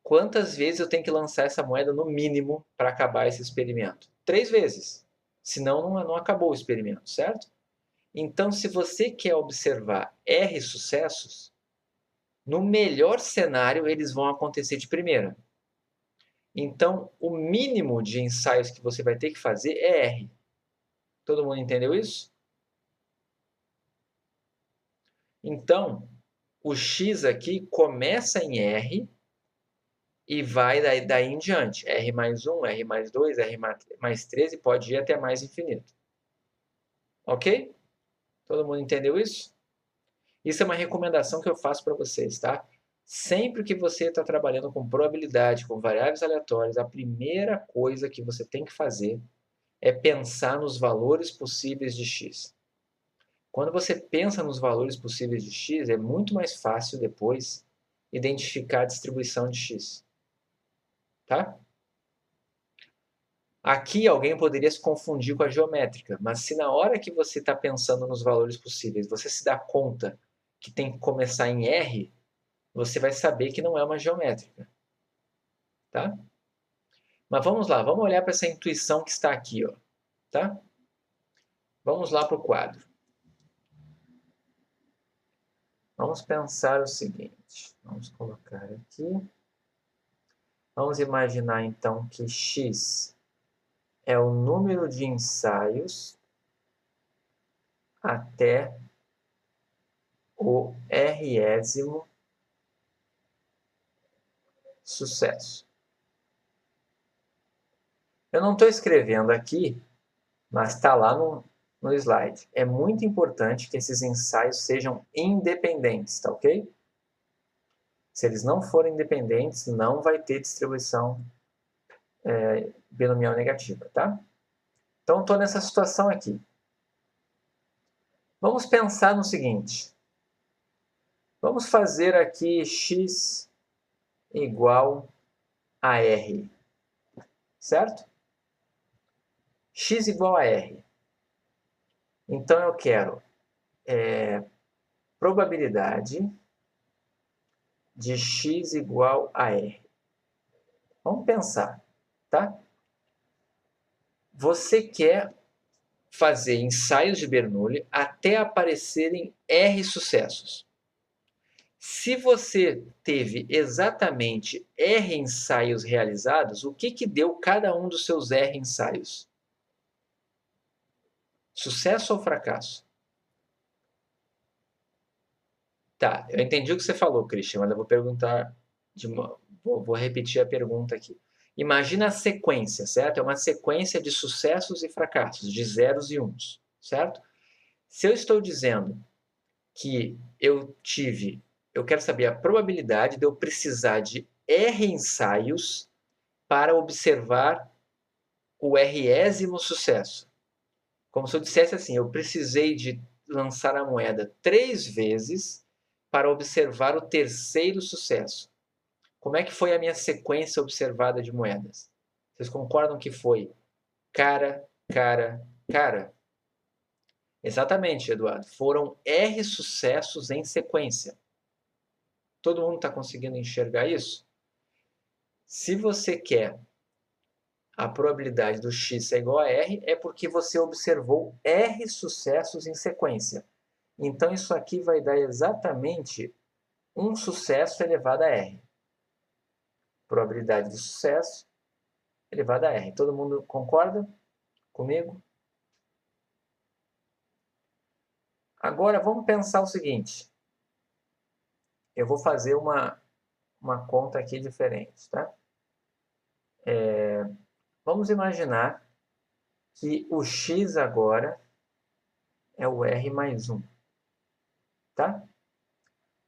Quantas vezes eu tenho que lançar essa moeda no mínimo para acabar esse experimento? 3 vezes. Senão não acabou o experimento, certo? Então, se você quer observar R sucessos, no melhor cenário eles vão acontecer de primeira. Então, o mínimo de ensaios que você vai ter que fazer é R. Todo mundo entendeu isso? Então, o x aqui começa em R e vai daí em diante. R mais 1, R mais 2, R mais 13, pode ir até mais infinito. Ok? Todo mundo entendeu isso? Isso é uma recomendação que eu faço para vocês, tá? Sempre que você está trabalhando com probabilidade, com variáveis aleatórias, a primeira coisa que você tem que fazer é pensar nos valores possíveis de x. Quando você pensa nos valores possíveis de x, é muito mais fácil depois identificar a distribuição de x. Tá? Aqui alguém poderia se confundir com a geométrica, mas se na hora que você está pensando nos valores possíveis, você se dá conta que tem que começar em R, você vai saber que não é uma geométrica. Tá? Mas vamos lá, vamos olhar para essa intuição que está aqui. Ó, tá? Vamos lá para o quadro. Vamos pensar o seguinte. Vamos colocar aqui. Vamos imaginar então que x é o número de ensaios até o résimo sucesso. Eu não estou escrevendo aqui, mas está lá no slide. É muito importante que esses ensaios sejam independentes, tá ok? Se eles não forem independentes, não vai ter distribuição binomial negativa, tá? Então, estou nessa situação aqui. Vamos pensar no seguinte. Vamos fazer aqui x igual a R, certo? X igual a R. Então, eu quero probabilidade de x igual a R. Vamos pensar, tá? Você quer fazer ensaios de Bernoulli até aparecerem R sucessos. Se você teve exatamente R ensaios realizados, o que deu cada um dos seus R ensaios? Sucesso ou fracasso? Tá, eu entendi o que você falou, Christian, mas eu vou perguntar, vou repetir a pergunta aqui. Imagina a sequência, certo? É uma sequência de sucessos e fracassos, de zeros e uns, certo? Se eu estou dizendo que eu quero saber a probabilidade de eu precisar de R ensaios para observar o résimo sucesso. Como se eu dissesse assim, eu precisei de lançar a moeda 3 vezes para observar o terceiro sucesso. Como é que foi a minha sequência observada de moedas? Vocês concordam que foi cara, cara, cara? Exatamente, Eduardo. Foram R sucessos em sequência. Todo mundo está conseguindo enxergar isso? Se você quer a probabilidade do x ser igual a R, é porque você observou R sucessos em sequência. Então, isso aqui vai dar exatamente um sucesso elevado a R. Probabilidade de sucesso elevada a R. Todo mundo concorda comigo? Agora, vamos pensar o seguinte. Eu vou fazer uma conta aqui diferente, tá? Vamos imaginar que o x agora é o R mais 1, tá?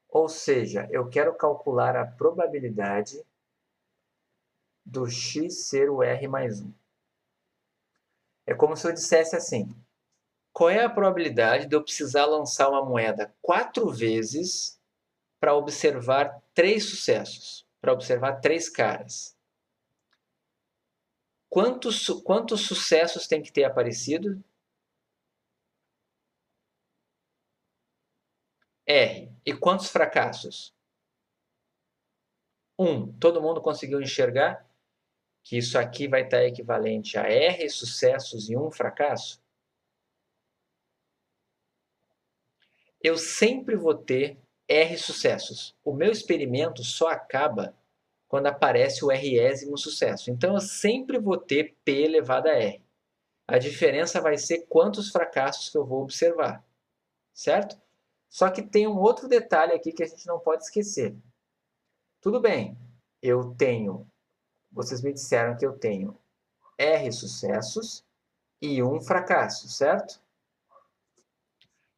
Ou seja, eu quero calcular a probabilidade do x ser o R mais 1. É como se eu dissesse assim, qual é a probabilidade de eu precisar lançar uma moeda 4 vezes para observar 3 sucessos, para observar 3 caras? Quantos sucessos tem que ter aparecido? R. E quantos fracassos? 1. Todo mundo conseguiu enxergar que isso aqui vai estar equivalente a R sucessos e 1 fracasso? Eu sempre vou ter R sucessos. O meu experimento só acaba quando aparece o Résimo sucesso. Então, eu sempre vou ter P elevado a R. A diferença vai ser quantos fracassos que eu vou observar, certo? Só que tem um outro detalhe aqui que a gente não pode esquecer. Tudo bem, vocês me disseram que eu tenho R sucessos e 1 fracasso, certo?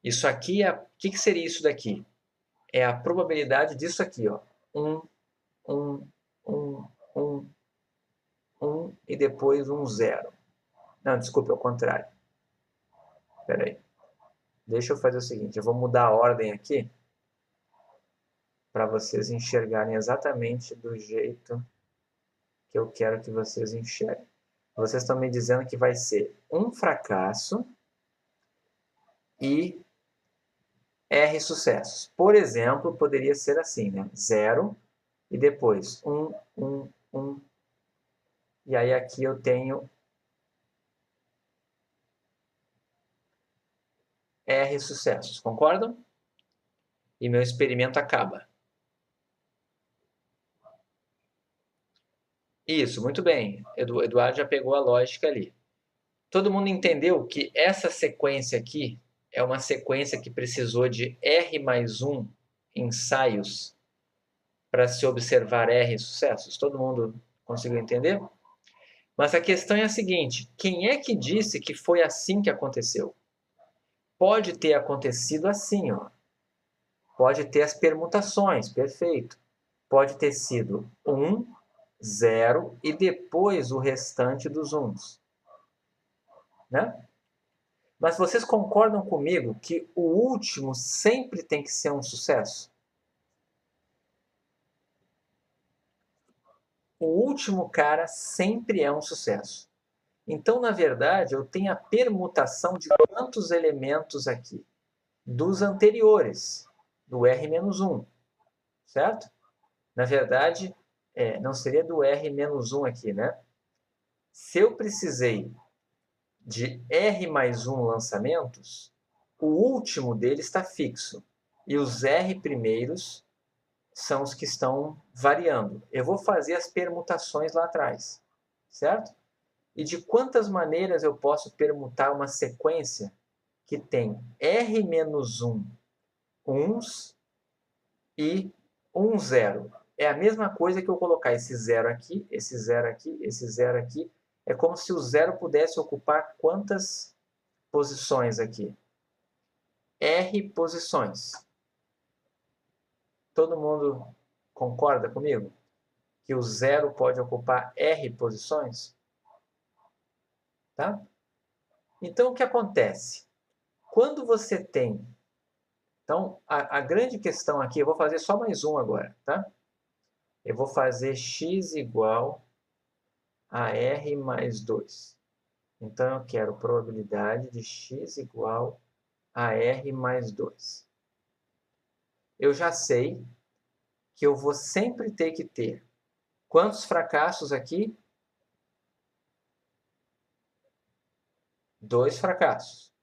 Isso aqui o que seria isso daqui? É a probabilidade disso aqui, ó. 1, 1, 1, 1, 1 e depois 1, 0. Não, desculpa, é o contrário. Espera aí. Deixa eu fazer o seguinte, eu vou mudar a ordem aqui para vocês enxergarem exatamente do jeito que eu quero que vocês enxerguem. Vocês estão me dizendo que vai ser 1 fracasso e R sucessos. Por exemplo, poderia ser assim, né? 0 e depois 1, 1, 1. E aí aqui eu tenho R sucessos, concordam? E meu experimento acaba. Isso, muito bem. Eduardo já pegou a lógica ali. Todo mundo entendeu que essa sequência aqui é uma sequência que precisou de R mais 1 ensaios para se observar R sucessos? Todo mundo conseguiu entender? Mas a questão é a seguinte, quem é que disse que foi assim que aconteceu? Pode ter acontecido assim, ó. Pode ter as permutações, perfeito. Pode ter sido 1, 0 e depois o restante dos uns. Né? Mas vocês concordam comigo que o último sempre tem que ser um sucesso? O último cara sempre é um sucesso. Então, na verdade, eu tenho a permutação de quantos elementos aqui? Dos anteriores, do R-1, certo? Na verdade, não seria do R-1 aqui, né? Se eu precisei de R mais 1 lançamentos, o último dele está fixo. E os R primeiros são os que estão variando. Eu vou fazer as permutações lá atrás, certo? E de quantas maneiras eu posso permutar uma sequência que tem R menos 1 uns e 1, 0. É a mesma coisa que eu colocar esse 0 aqui, esse 0 aqui, esse 0 aqui. É como se o 0 pudesse ocupar quantas posições aqui? R posições. Todo mundo concorda comigo? Que o 0 pode ocupar R posições? Tá? Então, o que acontece? Quando você tem... Então, a grande questão aqui, eu vou fazer só mais um agora, tá? Eu vou fazer x igual a R mais 2. Então, eu quero probabilidade de x igual a R mais 2. Eu já sei que eu vou sempre ter que ter quantos fracassos aqui? 2 fracassos.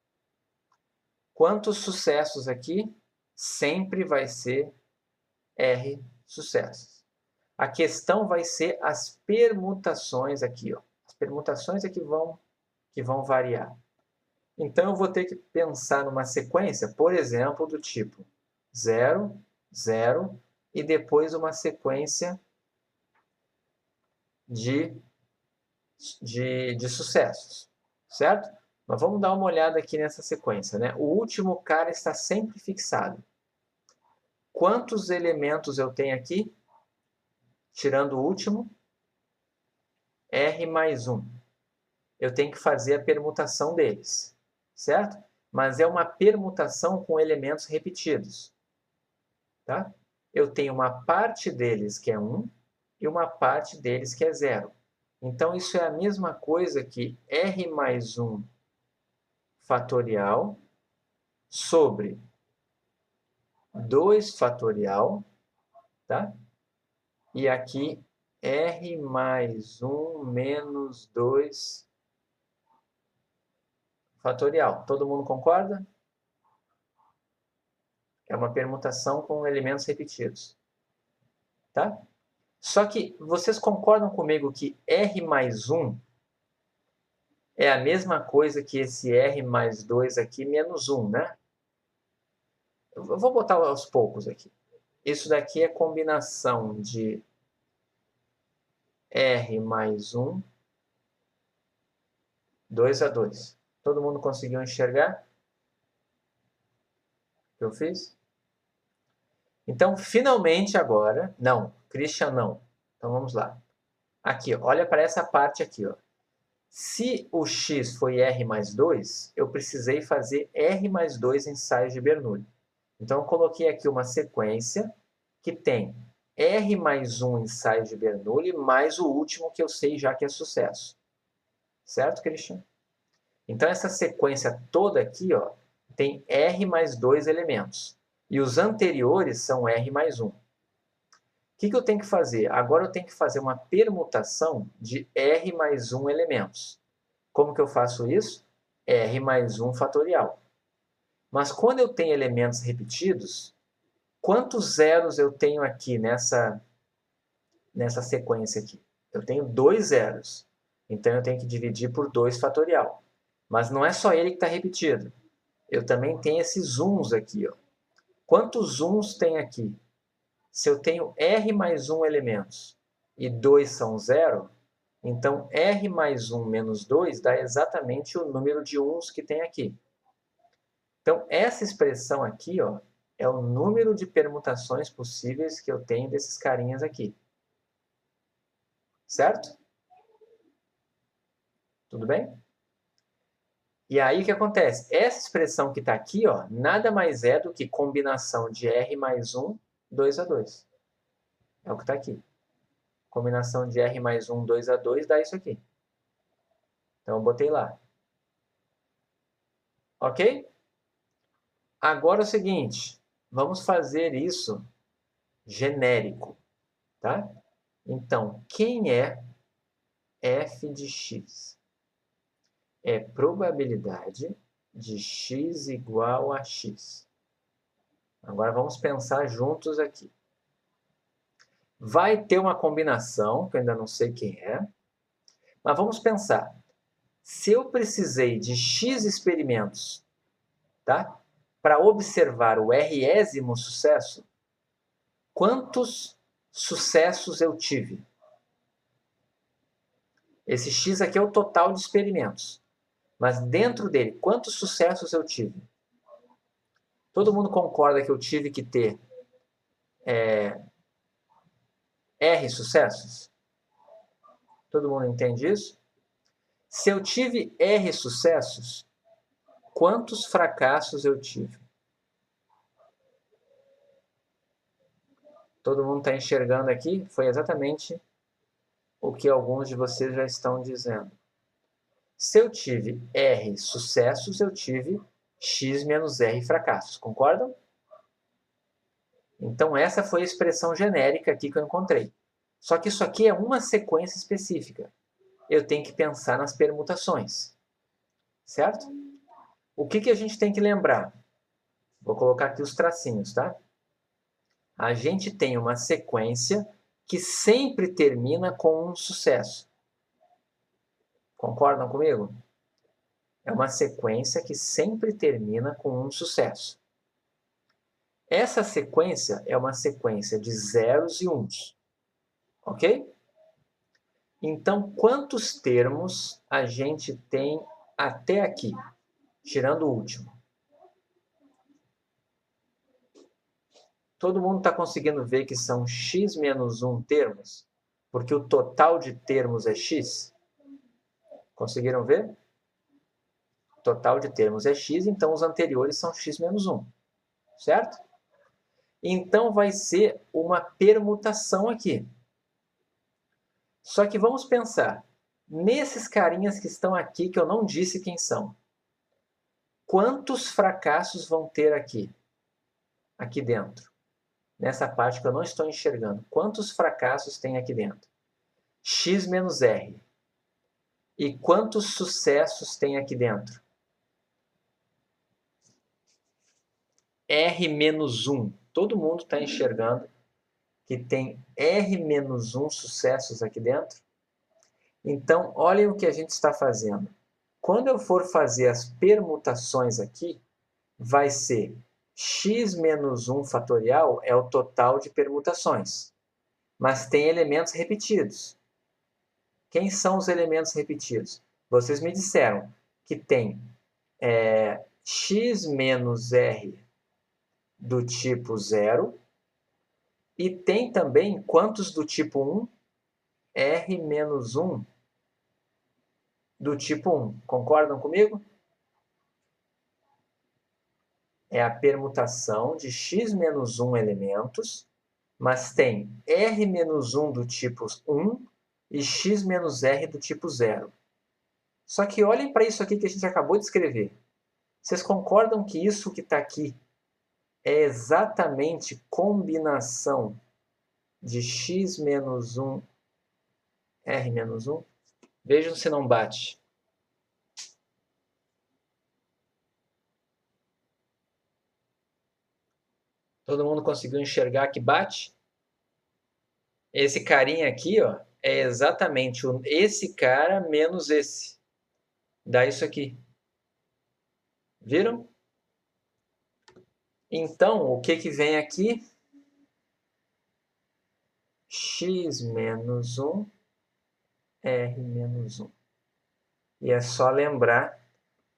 Quantos sucessos aqui? Sempre vai ser R sucessos. A questão vai ser as permutações aqui, ó. As permutações é que vão variar. Então, eu vou ter que pensar numa sequência, por exemplo, do tipo 0, 0, e depois uma sequência de sucessos, certo? Mas vamos dar uma olhada aqui nessa sequência, né? O último cara está sempre fixado. Quantos elementos eu tenho aqui? Tirando o último, R mais 1. Eu tenho que fazer a permutação deles, certo? Mas é uma permutação com elementos repetidos, tá? Eu tenho uma parte deles que é 1 e uma parte deles que é 0. Então, isso é a mesma coisa que R mais 1 fatorial sobre 2 fatorial, tá? E aqui R mais 1 menos 2 fatorial. Todo mundo concorda? É uma permutação com elementos repetidos, tá? Só que vocês concordam comigo que R mais 1 é a mesma coisa que esse R mais 2 aqui menos 1, né? Eu vou botar aos poucos aqui. Isso daqui é combinação de R mais 1, 2 a 2. Todo mundo conseguiu enxergar o que eu fiz? Então, finalmente agora... Não, Christian não. Então, vamos lá. Aqui, ó, olha para essa parte aqui, ó. Se o x foi R mais 2, eu precisei fazer R mais 2 ensaios de Bernoulli. Então, eu coloquei aqui uma sequência que tem R mais 1 ensaios de Bernoulli mais o último que eu sei já que é sucesso. Certo, Christian? Então, essa sequência toda aqui, ó, tem R mais 2 elementos. E os anteriores são R mais 1. O que eu tenho que fazer? Agora eu tenho que fazer uma permutação de R mais 1 elementos. Como que eu faço isso? R mais 1 fatorial. Mas quando eu tenho elementos repetidos, quantos zeros eu tenho aqui nessa sequência aqui? Eu tenho 2 zeros. Então, eu tenho que dividir por 2 fatorial. Mas não é só ele que está repetido. Eu também tenho esses 1s aqui, ó. Quantos 1s tem aqui? Se eu tenho R mais 1 elementos e 2 são 0, então R mais 1 menos 2 dá exatamente o número de 1s que tem aqui. Então, essa expressão aqui, ó, é o número de permutações possíveis que eu tenho desses carinhas aqui. Certo? Tudo bem? E aí o que acontece? Essa expressão que está aqui, ó, nada mais é do que combinação de R mais 1, 2 a 2. É o que está aqui. Combinação de R mais 1, 2 a 2 dá isso aqui. Então, eu botei lá. Ok? Agora é o seguinte, vamos fazer isso genérico, tá? Então, quem é f de x? É probabilidade de x igual a x. Agora vamos pensar juntos aqui. Vai ter uma combinação, que eu ainda não sei quem é, mas vamos pensar. Se eu precisei de x experimentos, tá? Para observar o résimo sucesso, quantos sucessos eu tive? Esse x aqui é o total de experimentos. Mas dentro dele, quantos sucessos eu tive? Todo mundo concorda que eu tive que ter R sucessos? Todo mundo entende isso? Se eu tive R sucessos, quantos fracassos eu tive? Todo mundo está enxergando aqui? Foi exatamente o que alguns de vocês já estão dizendo. Se eu tive R sucessos, eu tive X menos R fracassos. Concordam? Então, essa foi a expressão genérica aqui que eu encontrei. Só que isso aqui é uma sequência específica. Eu tenho que pensar nas permutações. Certo? O que a gente tem que lembrar? Vou colocar aqui os tracinhos, tá? A gente tem uma sequência que sempre termina com um sucesso. Concordam comigo? É uma sequência que sempre termina com um sucesso. Essa sequência é uma sequência de zeros e uns. Ok? Então, quantos termos a gente tem até aqui, tirando o último? Todo mundo está conseguindo ver que são x menos 1 termos? Porque o total de termos é x? Conseguiram ver? O total de termos é x, então os anteriores são x menos 1. Certo? Então vai ser uma permutação aqui. Só que vamos pensar, nesses carinhas que estão aqui, que eu não disse quem são. Quantos fracassos vão ter aqui? Aqui dentro. Nessa parte que eu não estou enxergando. Quantos fracassos tem aqui dentro? X menos R. E quantos sucessos tem aqui dentro? R menos 1. Todo mundo está enxergando que tem R menos 1 sucessos aqui dentro? Então, olhem o que a gente está fazendo. Quando eu for fazer as permutações aqui, vai ser x menos 1 fatorial é o total de permutações. Mas tem elementos repetidos. Quem são os elementos repetidos? Vocês me disseram que tem x menos r do tipo 0 e tem também quantos do tipo 1? R menos 1 do tipo 1. Concordam comigo? É a permutação de x menos 1 elementos, mas tem R menos 1 do tipo 1 e x menos r do tipo 0. Só que olhem para isso aqui que a gente acabou de escrever. Vocês concordam que isso que está aqui é exatamente combinação de x menos 1, r menos 1? Vejam se não bate. Todo mundo conseguiu enxergar que bate? Esse carinha aqui, ó, é exatamente esse cara menos esse. Dá isso aqui. Viram? Então, o que vem aqui? X menos 1, R menos 1. E é só lembrar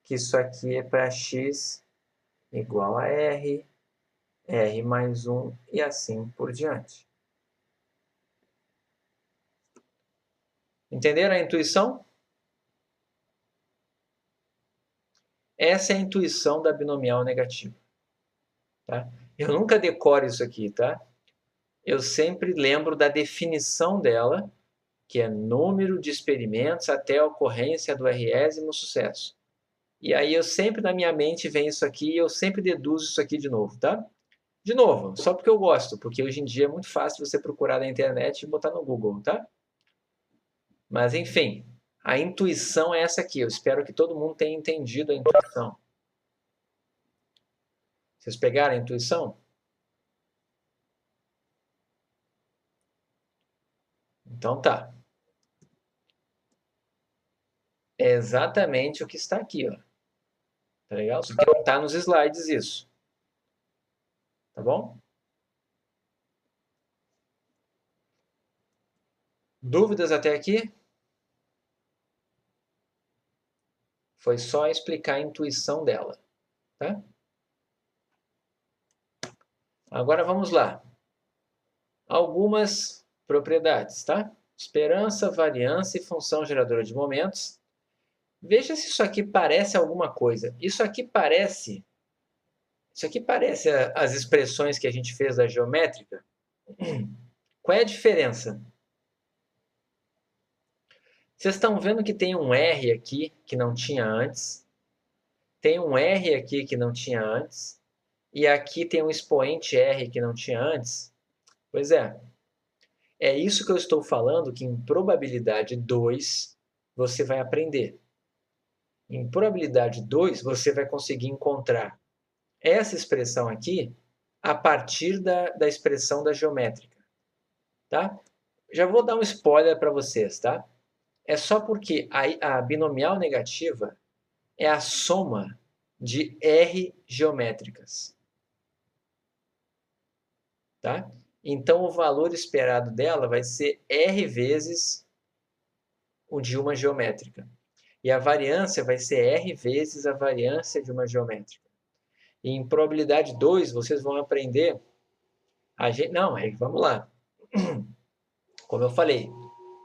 que isso aqui é para x igual a R, R mais 1 e assim por diante. Entenderam a intuição? Essa é a intuição da binomial negativa. Tá? Eu nunca decoro isso aqui, tá? Eu sempre lembro da definição dela, que é número de experimentos até a ocorrência do R-ésimo sucesso. E aí eu sempre na minha mente vem isso aqui e eu sempre deduzo isso aqui de novo, tá? De novo, só porque eu gosto, porque hoje em dia é muito fácil você procurar na internet e botar no Google, tá? Mas enfim, a intuição é essa aqui. Eu espero que todo mundo tenha entendido a intuição. Vocês pegaram a intuição? Então tá. É exatamente o que está aqui, ó. Tá legal? Só que não tá nos slides isso. Tá bom? Dúvidas até aqui? Foi só explicar a intuição dela, tá? Agora vamos lá. Algumas propriedades, tá? Esperança, variância e função geradora de momentos. Veja se isso aqui parece alguma coisa. Isso aqui parece as expressões que a gente fez da geométrica. Qual é a diferença? Vocês estão vendo que tem um R aqui que não tinha antes. Tem um R aqui que não tinha antes. e aqui tem um expoente R que não tinha antes. Pois é, é isso que eu estou falando, que em probabilidade 2 você vai aprender. Em probabilidade 2 você vai conseguir encontrar essa expressão aqui a partir da expressão da geométrica, tá? Já vou dar um spoiler para vocês, tá? É só porque a binomial negativa é a soma de R geométricas, tá? Então o valor esperado dela vai ser R vezes o de uma geométrica. E a variância vai ser R vezes a variância de uma geométrica. E em probabilidade 2, vocês vão aprender a gente. Não, vamos lá. Como eu falei,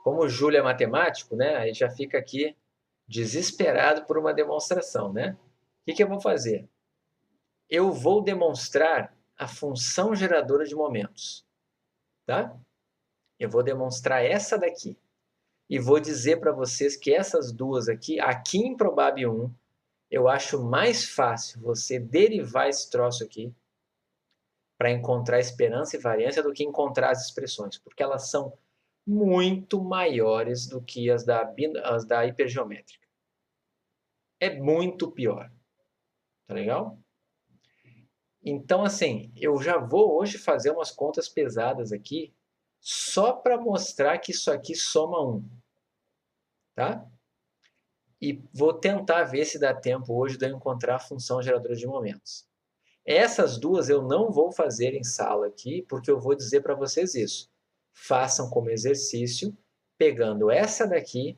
como o Júlio é matemático, né? Aí já fica aqui desesperado por uma demonstração, né? O que eu vou fazer? Eu vou demonstrar a função geradora de momentos, tá? Eu vou demonstrar essa daqui. E vou dizer para vocês que essas duas aqui em Probab 1, eu acho mais fácil você derivar esse troço aqui para encontrar esperança e variância do que encontrar as expressões, porque elas são muito maiores do que as da hipergeométrica. É muito pior. Tá legal? Então, assim, eu já vou hoje fazer umas contas pesadas aqui, só para mostrar que isso aqui soma 1. Tá? E vou tentar ver se dá tempo hoje de eu encontrar a função geradora de momentos. Essas duas eu não vou fazer em sala aqui, porque eu vou dizer para vocês isso. Façam como exercício, pegando essa daqui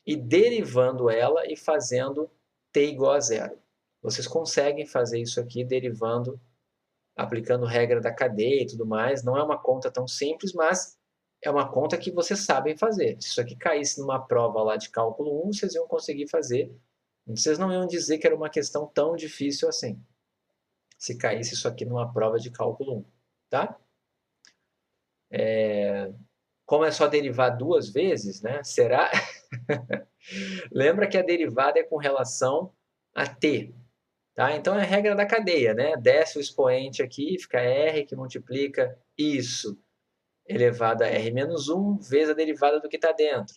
e derivando ela e fazendo t igual a zero. Vocês conseguem fazer isso aqui derivando, aplicando regra da cadeia e tudo mais. Não é uma conta tão simples, mas é uma conta que vocês sabem fazer. Se isso aqui caísse numa prova lá de cálculo 1, vocês iam conseguir fazer. Vocês não iam dizer que era uma questão tão difícil assim, se caísse isso aqui numa prova de cálculo 1, tá? Como é só derivar duas vezes, né? Será? Lembra que a derivada é com relação a t, tá? Então é a regra da cadeia, né? Desce o expoente aqui, fica r que multiplica isso elevado a r menos 1 vezes a derivada do que está dentro.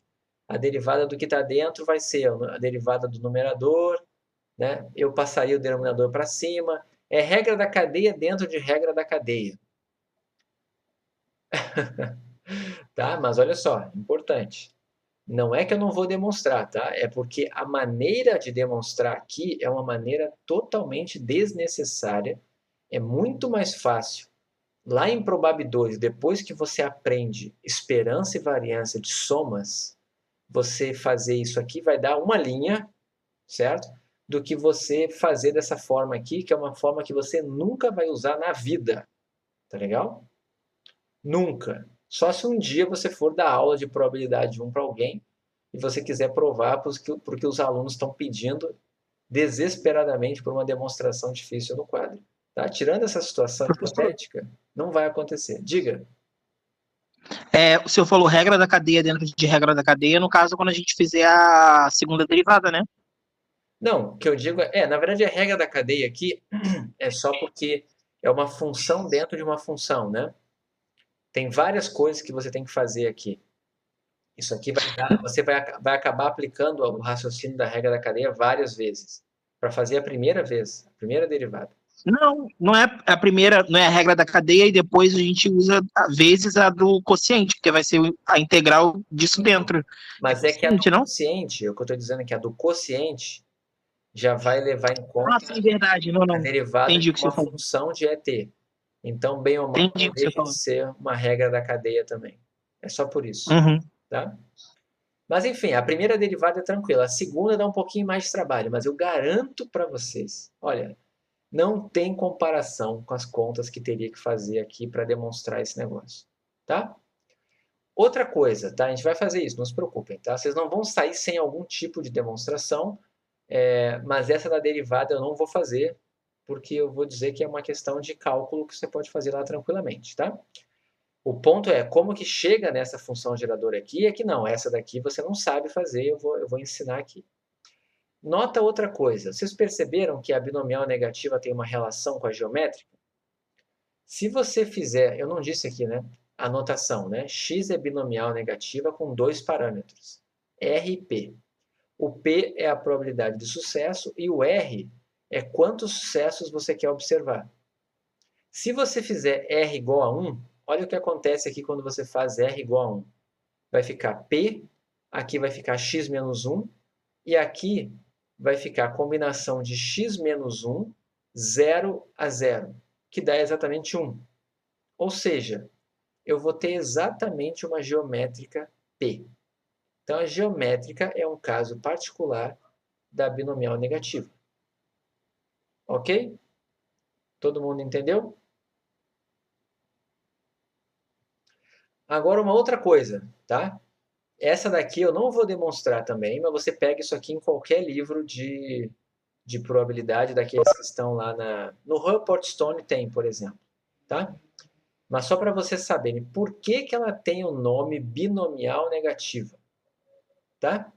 A derivada do que está dentro vai ser a derivada do numerador, né? Eu passaria o denominador para cima. É regra da cadeia dentro de regra da cadeia. Tá? Mas olha só, importante. Não é que eu não vou demonstrar, tá? É porque a maneira de demonstrar aqui é uma maneira totalmente desnecessária. É muito mais fácil. Lá em Probab 2, depois que você aprende esperança e variância de somas, você fazer isso aqui vai dar uma linha, certo? Do que você fazer dessa forma aqui, que é uma forma que você nunca vai usar na vida. Tá legal? Nunca. Só se um dia você for dar aula de probabilidade 1 para alguém e você quiser provar porque os alunos estão pedindo desesperadamente por uma demonstração difícil no quadro. Tá? Tirando essa situação Professor, hipotética, não vai acontecer. Diga. o senhor falou regra da cadeia dentro de regra da cadeia, no caso, quando a gente fizer a segunda derivada, né? Não, o que eu digo na verdade, a regra da cadeia aqui é só porque é uma função dentro de uma função, né? Tem várias coisas que você tem que fazer aqui. Isso aqui você vai acabar aplicando o raciocínio da regra da cadeia várias vezes, para fazer a primeira vez, a primeira derivada. Não, não é a primeira, não é a regra da cadeia e depois a gente usa vezes a do quociente, porque vai ser a integral disso dentro. Mas é que a do Quociente, não? quociente, o que eu estou dizendo é que a do quociente já vai levar em Ah, conta sim, verdade. Não, a não. derivada Entendi de o que você uma falou. função de ET. Então, bem ou mal, Entendi não o que você deixa de falou. ser uma regra da cadeia também. É só por isso, Uhum. tá? Mas enfim, a primeira derivada é tranquila, a segunda dá um pouquinho mais de trabalho, mas eu garanto para vocês, olha, não tem comparação com as contas que teria que fazer aqui para demonstrar esse negócio, tá? Outra coisa, tá? A gente vai fazer isso, não se preocupem, tá? Vocês não vão sair sem algum tipo de demonstração, mas essa da derivada eu não vou fazer, porque eu vou dizer que é uma questão de cálculo que você pode fazer lá tranquilamente, tá? O ponto é, como que chega nessa função geradora aqui, é que não, essa daqui você não sabe fazer, eu vou ensinar aqui. Nota outra coisa, vocês perceberam que a binomial negativa tem uma relação com a geométrica? Se você fizer, eu não disse aqui, né? A notação, né? X é binomial negativa com dois parâmetros, R e P. O P é a probabilidade de sucesso e o R é quantos sucessos você quer observar. Se você fizer R igual a 1, olha o que acontece aqui quando você faz R igual a 1. Vai ficar P, aqui vai ficar X menos 1, e aqui vai ficar a combinação de X menos 1, 0 a 0, que dá exatamente 1. Ou seja, eu vou ter exatamente uma geométrica P. Então, a geométrica é um caso particular da binomial negativa. Ok? Todo mundo entendeu? Agora, uma outra coisa, tá? Essa daqui eu não vou demonstrar também, mas você pega isso aqui em qualquer livro de probabilidade daqueles que estão lá no Rupert Stone tem, por exemplo, tá? Mas só para vocês saberem por que, que ela tem o nome binomial negativa, tá?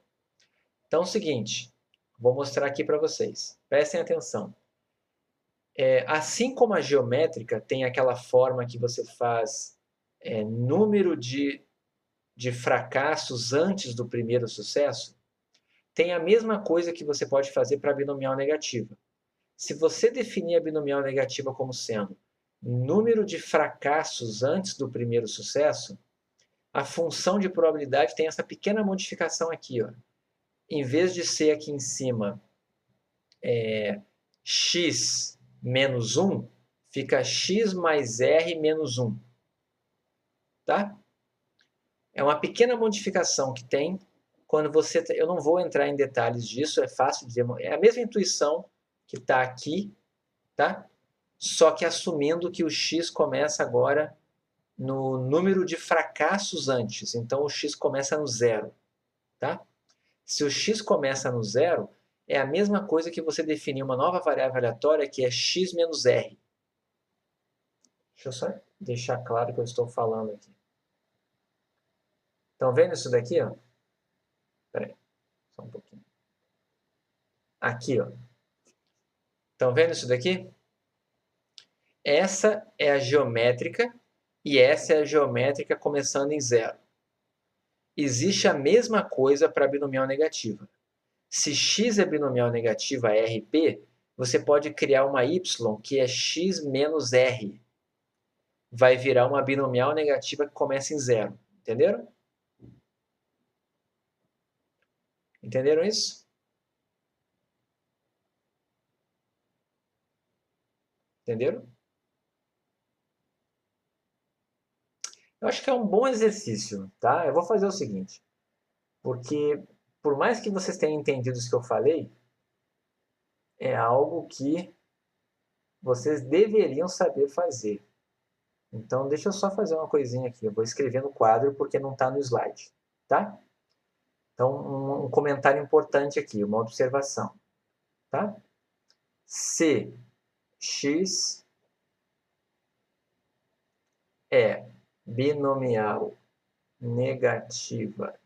Então é o seguinte, vou mostrar aqui para vocês. Prestem atenção. Assim como a geométrica tem aquela forma que você faz número de fracassos antes do primeiro sucesso, tem a mesma coisa que você pode fazer para a binomial negativa. Se você definir a binomial negativa como sendo número de fracassos antes do primeiro sucesso, a função de probabilidade tem essa pequena modificação aqui. Ó. Em vez de ser aqui em cima x menos 1, fica x mais r menos 1. Tá? É uma pequena modificação que tem quando você... Eu não vou entrar em detalhes disso, é fácil de... É a mesma intuição que está aqui, tá? Só que assumindo que o x começa agora no número de fracassos antes. Então, o x começa no zero, tá? Se o x começa no zero, é a mesma coisa que você definir uma nova variável aleatória que é x menos r. Deixa eu só deixar claro o que eu estou falando aqui. Estão vendo isso daqui? Ó? Espera aí, só um pouquinho. Aqui, ó. Estão vendo isso daqui? Essa é a geométrica e essa é a geométrica começando em zero. Existe a mesma coisa para a binomial negativa. Se x é binomial negativa RP, você pode criar uma y que é x menos r. Vai virar uma binomial negativa que começa em zero. Entenderam? Entenderam isso? Entenderam? Eu acho que é um bom exercício, tá? Eu vou fazer o seguinte, porque por mais que vocês tenham entendido isso que eu falei, é algo que vocês deveriam saber fazer. Então, deixa eu só fazer uma coisinha aqui. Eu vou escrever no quadro porque não está no slide, tá? Então, um comentário importante aqui, uma observação, tá? Se x é binomial negativa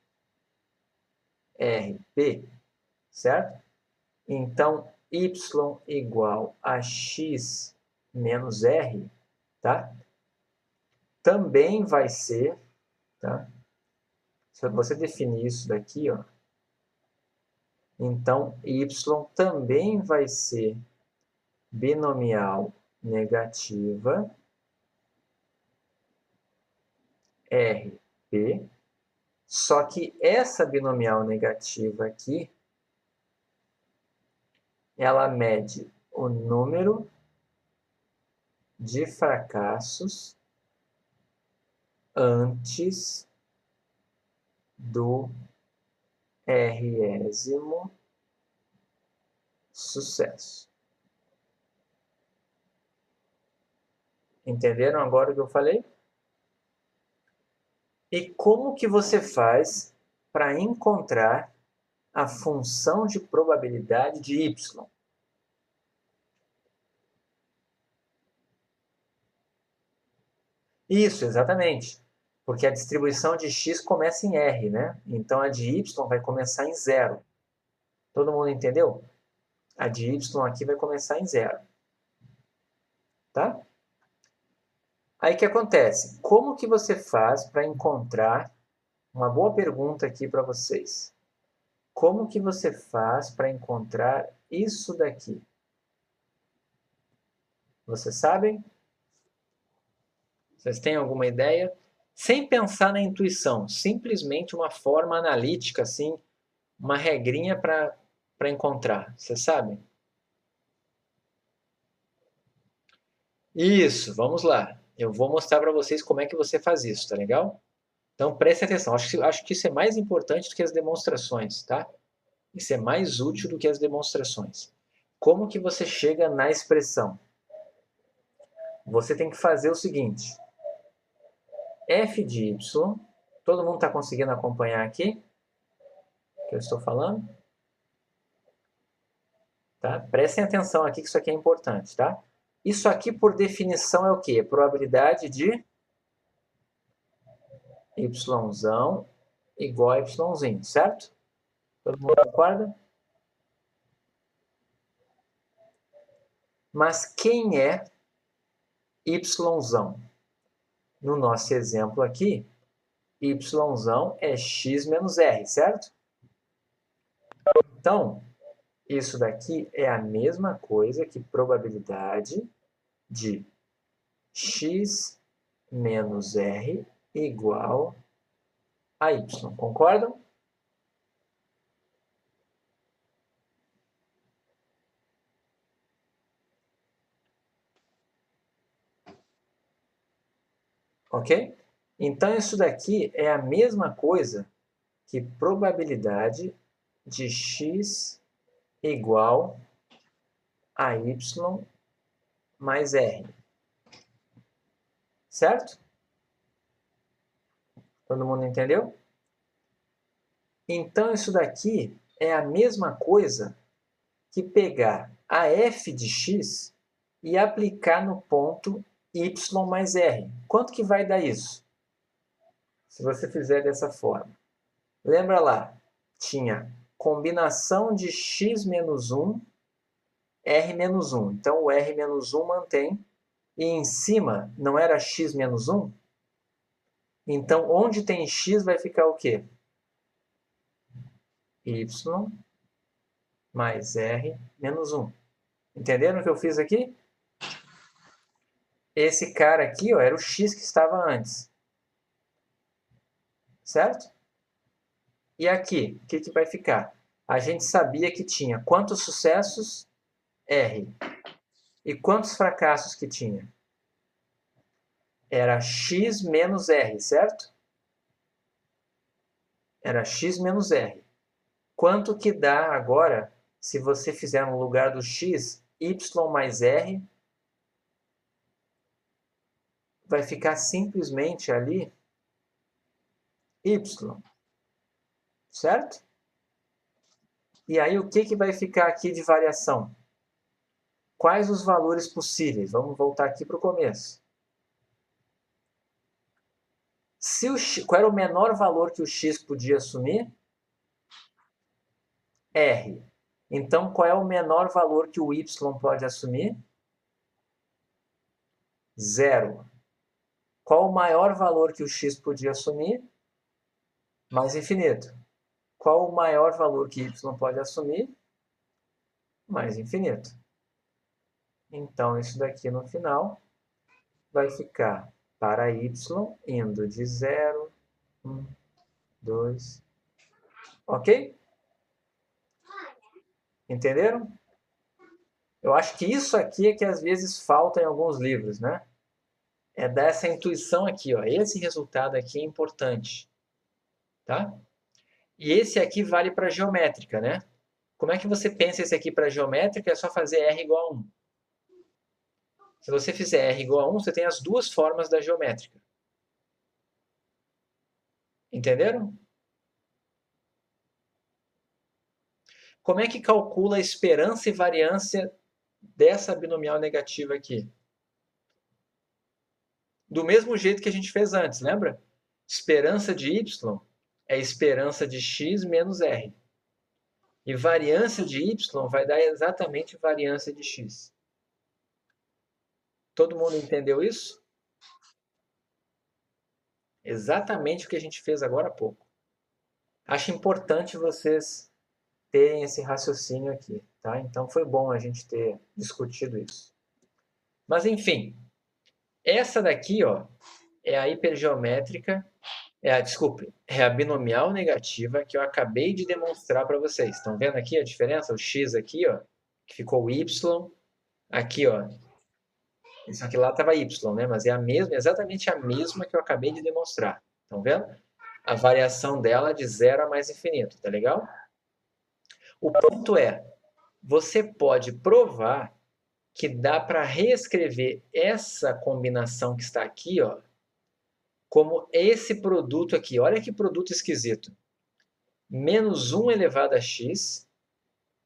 RP, certo? Então, y igual a x menos r, tá? Também vai ser, tá? Se você definir isso daqui, ó, então y também vai ser binomial negativa RP, só que essa binomial negativa aqui, ela mede o número de fracassos antes do résimo sucesso. Entenderam agora o que eu falei? E como que você faz para encontrar a função de probabilidade de y? Isso, exatamente. Porque a distribuição de x começa em R, né? Então a de y vai começar em zero. Todo mundo entendeu? A de y aqui vai começar em zero. Tá? Aí o que acontece? Como que você faz para encontrar... Uma boa pergunta aqui para vocês. Como que você faz para encontrar isso daqui? Vocês sabem? Vocês têm alguma ideia? Sem pensar na intuição, simplesmente uma forma analítica, assim, uma regrinha para encontrar. Vocês sabem? Isso, vamos lá. Eu vou mostrar para vocês como é que você faz isso, tá legal? Então preste atenção. Acho que isso é mais importante do que as demonstrações, tá? Isso é mais útil do que as demonstrações. Como que você chega na expressão? Você tem que fazer o seguinte. F de y. Todo mundo está conseguindo acompanhar aqui? O que eu estou falando? Tá? Prestem atenção aqui que isso aqui é importante, tá? Isso aqui, por definição, é o quê? Probabilidade de y igual a yzinho, certo? Todo mundo concorda? Mas quem é yzão? No nosso exemplo aqui, yzão é x menos r, certo? Então, isso daqui é a mesma coisa que probabilidade de x menos r igual a y. Concordam? Ok? Então, isso daqui é a mesma coisa que probabilidade de x igual a y mais r. Certo? Todo mundo entendeu? Então, isso daqui é a mesma coisa que pegar a f de x e aplicar no ponto y mais r. Quanto que vai dar isso? Se você fizer dessa forma. Lembra lá, tinha combinação de x menos 1, r menos 1. Então, o r menos 1 mantém. E em cima, não era x menos 1? Então, onde tem x vai ficar o quê? Y mais r menos 1. Entenderam o que eu fiz aqui? Esse cara aqui, ó, era o x que estava antes. Certo? E aqui, o que, que vai ficar? A gente sabia que tinha quantos sucessos? R. E quantos fracassos que tinha? Era x menos r, certo? Era x menos r. Quanto que dá agora, se você fizer no lugar do x, y mais r, vai ficar simplesmente ali y, certo? E aí o que, que vai ficar aqui de variação? Quais os valores possíveis? Vamos voltar aqui para o começo. Qual era o menor valor que o x podia assumir? R. Então, qual é o menor valor que o y pode assumir? 0. Qual o maior valor que o x podia assumir? Mais infinito. Qual o maior valor que y pode assumir? Mais infinito. Então, isso daqui no final vai ficar para y indo de 0, 1, 2. Ok? Entenderam? Eu acho que isso aqui é que às vezes falta em alguns livros, né? É dar essa intuição aqui, ó. Esse resultado aqui é importante, tá? E esse aqui vale para geométrica, né? Como é que você pensa esse aqui para geométrica? É só fazer R igual a 1. Se você fizer R igual a 1, você tem as duas formas da geométrica. Entenderam? Como é que calcula a esperança e variância dessa binomial negativa aqui? Do mesmo jeito que a gente fez antes, lembra? Esperança de y é esperança de x menos r. E variância de y vai dar exatamente variância de x. Todo mundo entendeu isso? Exatamente o que a gente fez agora há pouco. Acho importante vocês terem esse raciocínio aqui, tá? Então foi bom a gente ter discutido isso. Mas enfim, essa daqui, ó, é a hipergeométrica, desculpe, é a binomial negativa que eu acabei de demonstrar para vocês. Estão vendo aqui a diferença? O x aqui, ó, que ficou y, aqui, ó, isso aqui lá estava y, né? Mas é a mesma, exatamente a mesma que eu acabei de demonstrar. Estão vendo? A variação dela é de 0 a mais infinito, tá legal? O ponto é, você pode provar que dá para reescrever essa combinação que está aqui, ó, como esse produto aqui. Olha que produto esquisito. Menos 1 elevado a x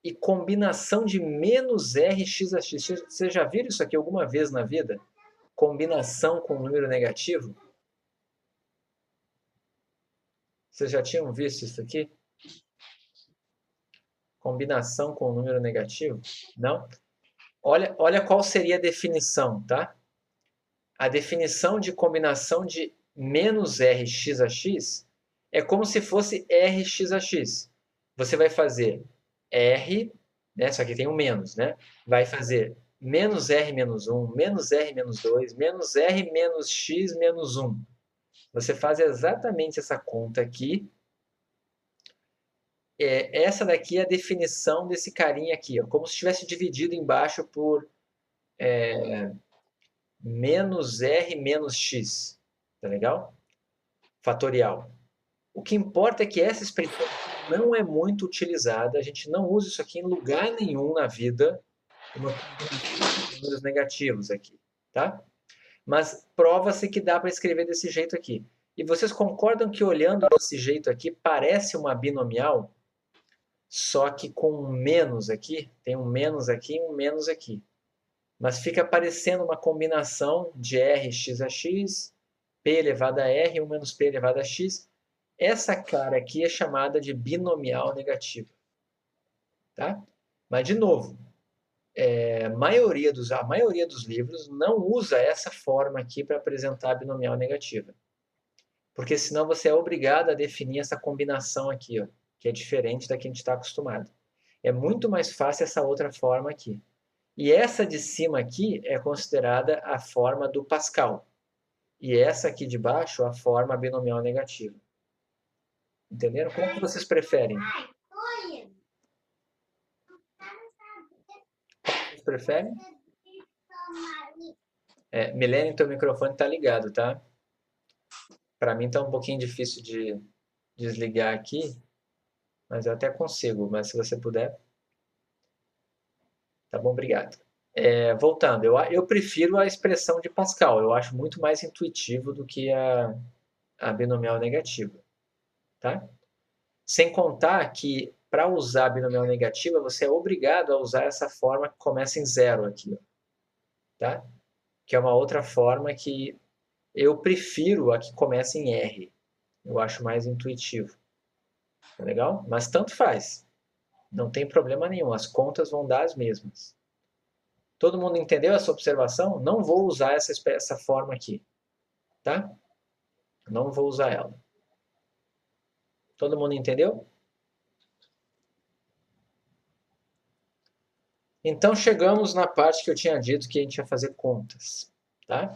e combinação de menos rx a x. Você já viram isso aqui alguma vez na vida? Combinação com número negativo? Vocês já tinham visto isso aqui? Combinação com número negativo? Não? Olha qual seria a definição, tá? A definição de combinação de menos rx a x é como se fosse rx a x. Você vai fazer r, né, só que tem um menos, né? Vai fazer menos r menos 1, menos r menos 2, menos r menos x menos 1. Você faz exatamente essa conta aqui. Essa daqui é a definição desse carinha aqui, ó, como se tivesse dividido embaixo por menos r menos x. Tá legal? Fatorial. O que importa é que essa expressão não é muito utilizada, a gente não usa isso aqui em lugar nenhum na vida, uma combinação de números negativos aqui, tá? Mas prova-se que dá para escrever desse jeito aqui. E vocês concordam que olhando desse jeito aqui parece uma binomial, só que com um menos aqui, tem um menos aqui e um menos aqui. Mas fica parecendo uma combinação de rx a x, p elevado a r, 1 menos p elevado a x. Essa cara aqui é chamada de binomial negativa. Tá? Mas, de novo, a maioria dos livros não usa essa forma aqui para apresentar a binomial negativa. Porque senão você é obrigado a definir essa combinação aqui, ó, que é diferente da que a gente está acostumado. É muito mais fácil essa outra forma aqui. E essa de cima aqui é considerada a forma do Pascal. E essa aqui de baixo, a forma binomial negativa. Entenderam? Como que vocês preferem? Vocês preferem? Milene, teu microfone está ligado, tá? Para mim está um pouquinho difícil de desligar aqui, mas eu até consigo, mas se você puder. Tá bom, obrigado. Voltando, eu prefiro a expressão de Pascal, eu acho muito mais intuitivo do que a binomial negativa, tá? Sem contar que para usar a binomial negativa, você é obrigado a usar essa forma que começa em zero aqui, ó, tá? Que é uma outra forma que eu prefiro a que começa em R. Eu acho mais intuitivo. Tá legal? Mas tanto faz. Não tem problema nenhum. As contas vão dar as mesmas. Todo mundo entendeu essa observação? Não vou usar essa forma aqui. Tá? Não vou usar ela. Todo mundo entendeu? Então chegamos na parte que eu tinha dito que a gente ia fazer contas. Tá?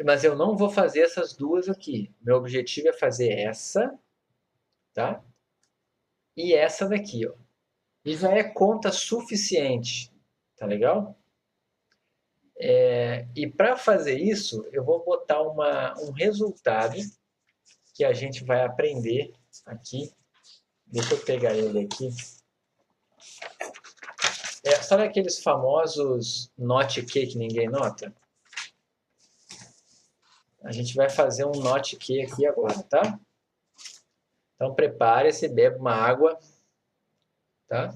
Mas eu não vou fazer essas duas aqui. Meu objetivo é fazer essa, tá? E essa daqui, ó. E já é conta suficiente, tá legal? E para fazer isso, eu vou botar um resultado que a gente vai aprender aqui. Deixa eu pegar ele aqui. Sabe aqueles famosos note Q que ninguém nota? A gente vai fazer um note Q aqui agora, tá? Então prepare-se, beba uma água, tá?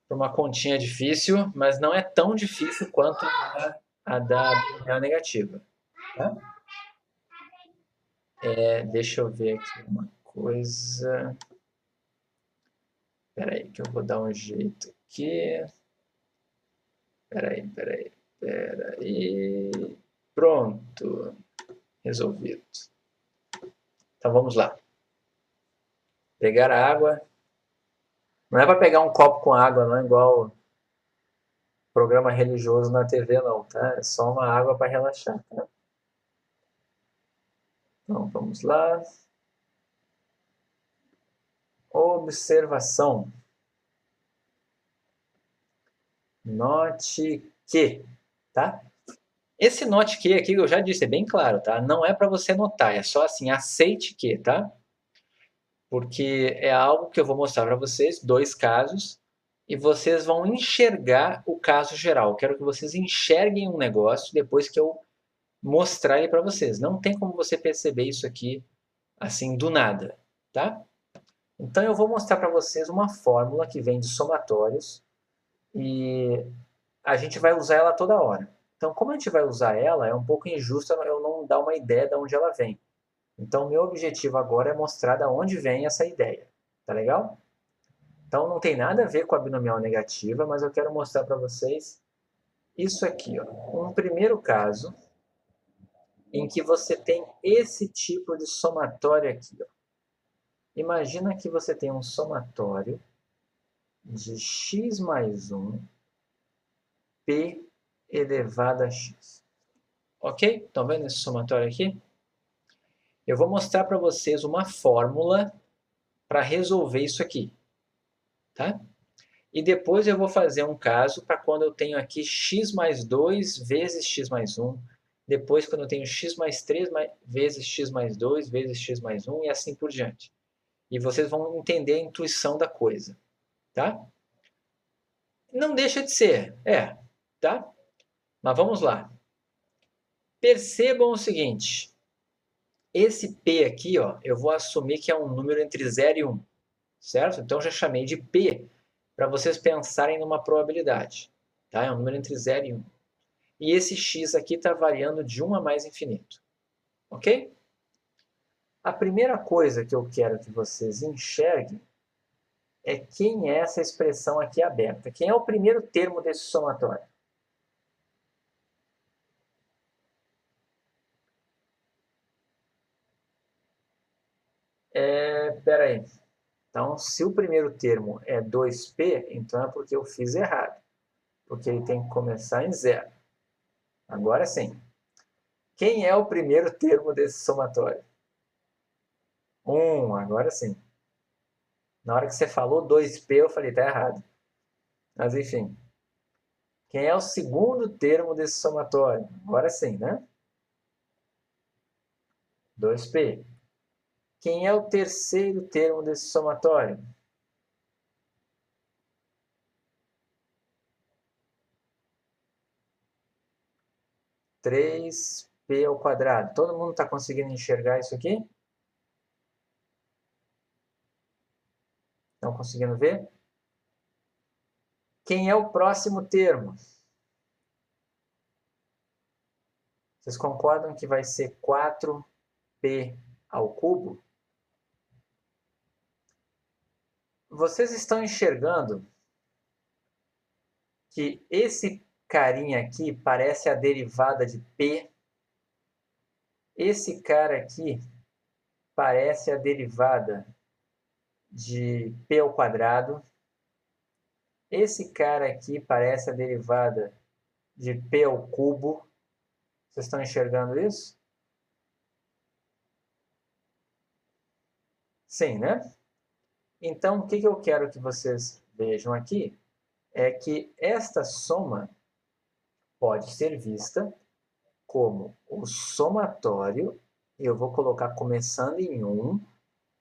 Para uma continha difícil, mas não é tão difícil quanto a da binomial negativa. Tá? Deixa eu ver aqui uma coisa. Espera aí, que eu vou dar um jeito aqui. Espera aí. Pronto. Resolvido. Então vamos lá. Pegar a água. Não é para pegar um copo com água, não é igual programa religioso na TV, não, tá? É só uma água para relaxar, tá? Então vamos lá. Observação. Note que, tá? Esse note que aqui eu já disse, é bem claro, tá? Não é para você notar, é só assim, aceite que, tá? Porque é algo que eu vou mostrar para vocês, 2 casos, e vocês vão enxergar o caso geral. Eu quero que vocês enxerguem um negócio depois que eu mostrar ele para vocês. Não tem como você perceber isso aqui assim do nada, tá? Então eu vou mostrar para vocês uma fórmula que vem de somatórios e a gente vai usar ela toda hora. Então, como a gente vai usar ela, é um pouco injusto eu não dar uma ideia de onde ela vem. Então, meu objetivo agora é mostrar de onde vem essa ideia. Tá legal? Então, não tem nada a ver com a binomial negativa, mas eu quero mostrar para vocês isso aqui. Ó. Um primeiro caso em que você tem esse tipo de somatório aqui. Ó. Imagina que você tem um somatório de x mais 1 p elevado a x. Ok? Estão vendo esse somatório aqui? Eu vou mostrar para vocês uma fórmula para resolver isso aqui. Tá? E depois eu vou fazer um caso para quando eu tenho aqui x mais 2 vezes x mais 1. Depois quando eu tenho x mais 3 vezes x mais 2 vezes x mais 1 e assim por diante. E vocês vão entender a intuição da coisa. Tá? Não deixa de ser, tá? Mas vamos lá. Percebam o seguinte. Esse P aqui, ó, eu vou assumir que é um número entre 0 e 1. Certo? Então já chamei de P para vocês pensarem numa probabilidade. Tá? É um número entre 0 e 1. E esse x aqui está variando de 1 a mais infinito. Ok? A primeira coisa que eu quero que vocês enxerguem é quem é essa expressão aqui aberta. Quem é o primeiro termo desse somatório? Espera aí. Então, se o primeiro termo é 2p, então é porque eu fiz errado. Porque ele tem que começar em 0. Agora sim. Quem é o primeiro termo desse somatório? 1, agora sim. Na hora que você falou 2p, eu falei, tá errado. Mas enfim. Quem é o segundo termo desse somatório? Agora sim, né? 2p. Quem é o terceiro termo desse somatório? 3p ao quadrado. Todo mundo está conseguindo enxergar isso aqui? Estão conseguindo ver? Quem é o próximo termo? Vocês concordam que vai ser 4p ao cubo? Vocês estão enxergando que esse carinha aqui parece a derivada de p. Esse cara aqui parece a derivada de p ao quadrado. Esse cara aqui parece a derivada de p ao cubo. Vocês estão enxergando isso? Sim, né? Então, o que eu quero que vocês vejam aqui é que esta soma pode ser vista como o somatório, eu vou colocar começando em 1,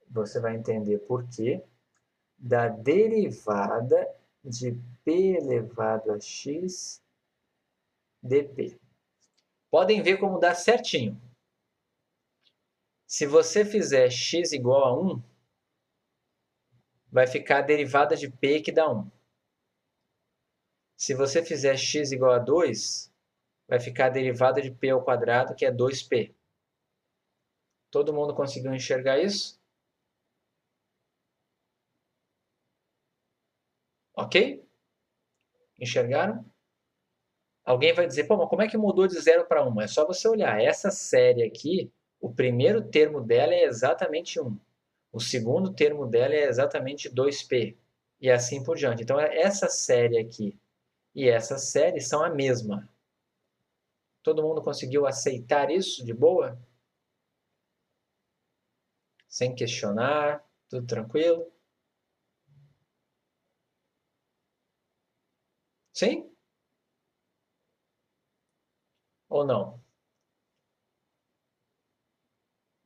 você vai entender por quê, da derivada de p elevado a x dp. Podem ver como dá certinho. Se você fizer x igual a 1, vai ficar a derivada de p que dá 1. Se você fizer x igual a 2, vai ficar a derivada de p ao quadrado, que é 2p. Todo mundo conseguiu enxergar isso? Ok? Enxergaram? Alguém vai dizer, pô, mas como é que mudou de 0 para 1? É só você olhar. Essa série aqui, o primeiro termo dela é exatamente 1. O segundo termo dela é exatamente 2p. E assim por diante. Então, essa série aqui e essa série são a mesma. Todo mundo conseguiu aceitar isso de boa? Sem questionar? Tudo tranquilo? Sim? Ou não?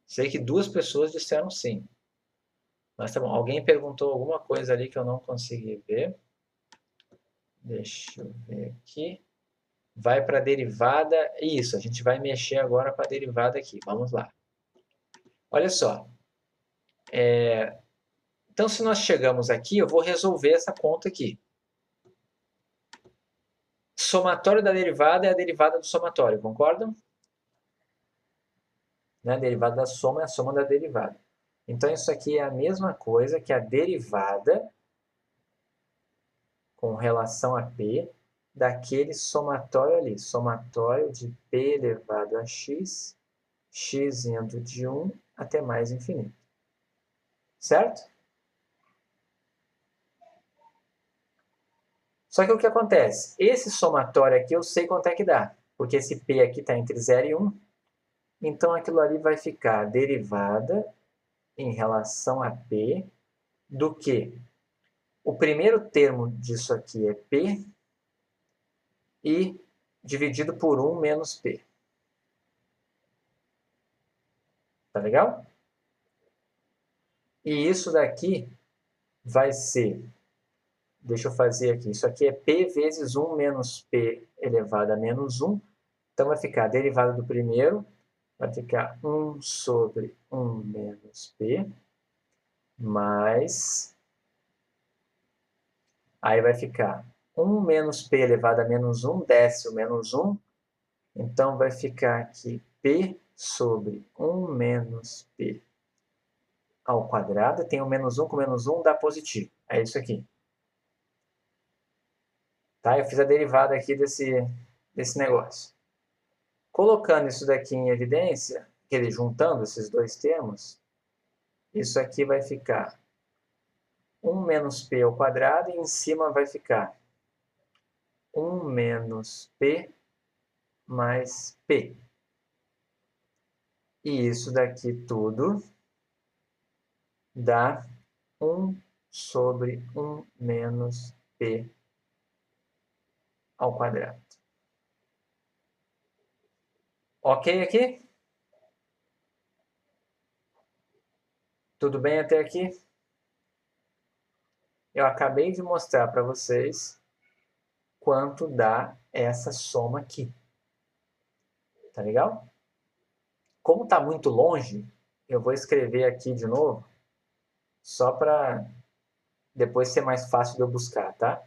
Sei que 2 pessoas disseram sim. Mas tá bom. Alguém perguntou alguma coisa ali que eu não consegui ver. Deixa eu ver aqui. Vai para a derivada. Isso, a gente vai mexer agora com a derivada aqui. Vamos lá. Olha só. Então, se nós chegamos aqui, eu vou resolver essa conta aqui. Somatório da derivada é a derivada do somatório, concordam? Né? A derivada da soma é a soma da derivada. Então, isso aqui é a mesma coisa que a derivada com relação a p daquele somatório ali. Somatório de p elevado a x, x indo de 1 até mais infinito. Certo? Só que o que acontece? Esse somatório aqui eu sei quanto é que dá, porque esse p aqui está entre 0 e 1. Então, aquilo ali vai ficar derivada em relação a p do que? O primeiro termo disso aqui é p e dividido por 1 menos p. Tá legal? E isso daqui vai ser, deixa eu fazer aqui, isso aqui é p vezes 1 menos p elevado a menos 1. Então, vai ficar a derivada do primeiro, vai ficar 1 sobre 1 menos p, mais, aí vai ficar 1 menos p elevado a menos 1, desce o menos 1, então vai ficar aqui p sobre 1 menos p ao quadrado, tem o menos 1 com menos 1 dá positivo, é isso aqui. Tá? Eu fiz a derivada aqui desse negócio. Colocando isso daqui em evidência, juntando esses dois termos, isso aqui vai ficar 1 menos p ao quadrado e em cima vai ficar 1 menos p mais p. E isso daqui tudo dá 1 sobre 1 menos p ao quadrado. Ok aqui? Tudo bem até aqui? Eu acabei de mostrar para vocês quanto dá essa soma aqui. Tá legal? Como está muito longe, eu vou escrever aqui de novo, só para depois ser mais fácil de eu buscar, tá?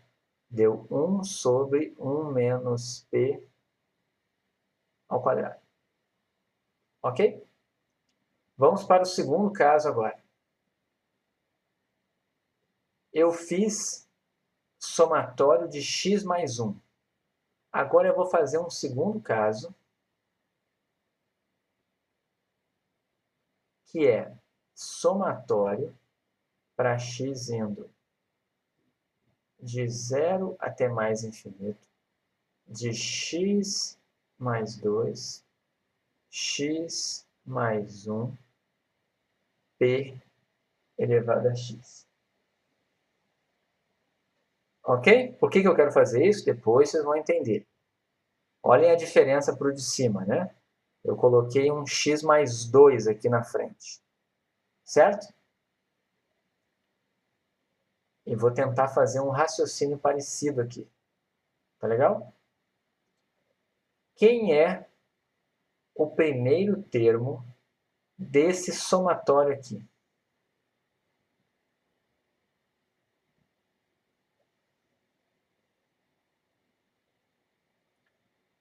Deu 1 sobre 1 menos p ao quadrado. Ok? Vamos para o segundo caso agora. Eu fiz somatório de x mais 1. Agora eu vou fazer um segundo caso, que é somatório para x indo de 0 até mais infinito, de x mais 2, x mais 1, p elevado a x. Ok? Por que eu quero fazer isso? Depois vocês vão entender. Olhem a diferença para o de cima, né? Eu coloquei um x mais 2 aqui na frente. Certo? E vou tentar fazer um raciocínio parecido aqui. Tá legal? Quem é o primeiro termo desse somatório aqui?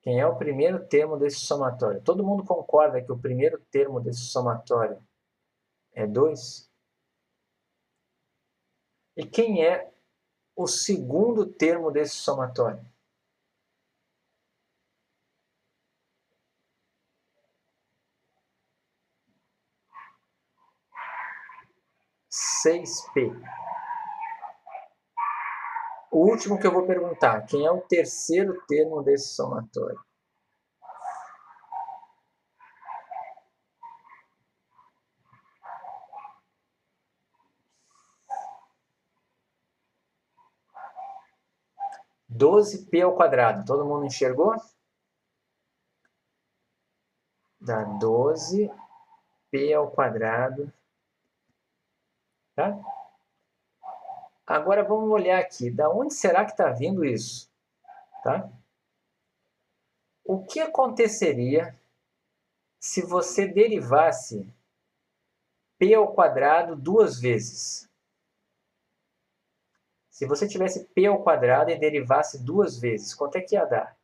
Quem é o primeiro termo desse somatório? Todo mundo concorda que o primeiro termo desse somatório é 2? E quem é o segundo termo desse somatório? 6P. O último que eu vou perguntar, quem é o terceiro termo desse somatório? (12p ao quadrado). Todo mundo enxergou? Dá 12p ao quadrado. Tá? Agora vamos olhar aqui. Da onde será que está vindo isso? Tá? O que aconteceria se você derivasse p ao quadrado duas vezes? Se você tivesse p ao quadrado e derivasse duas vezes, quanto é que ia dar?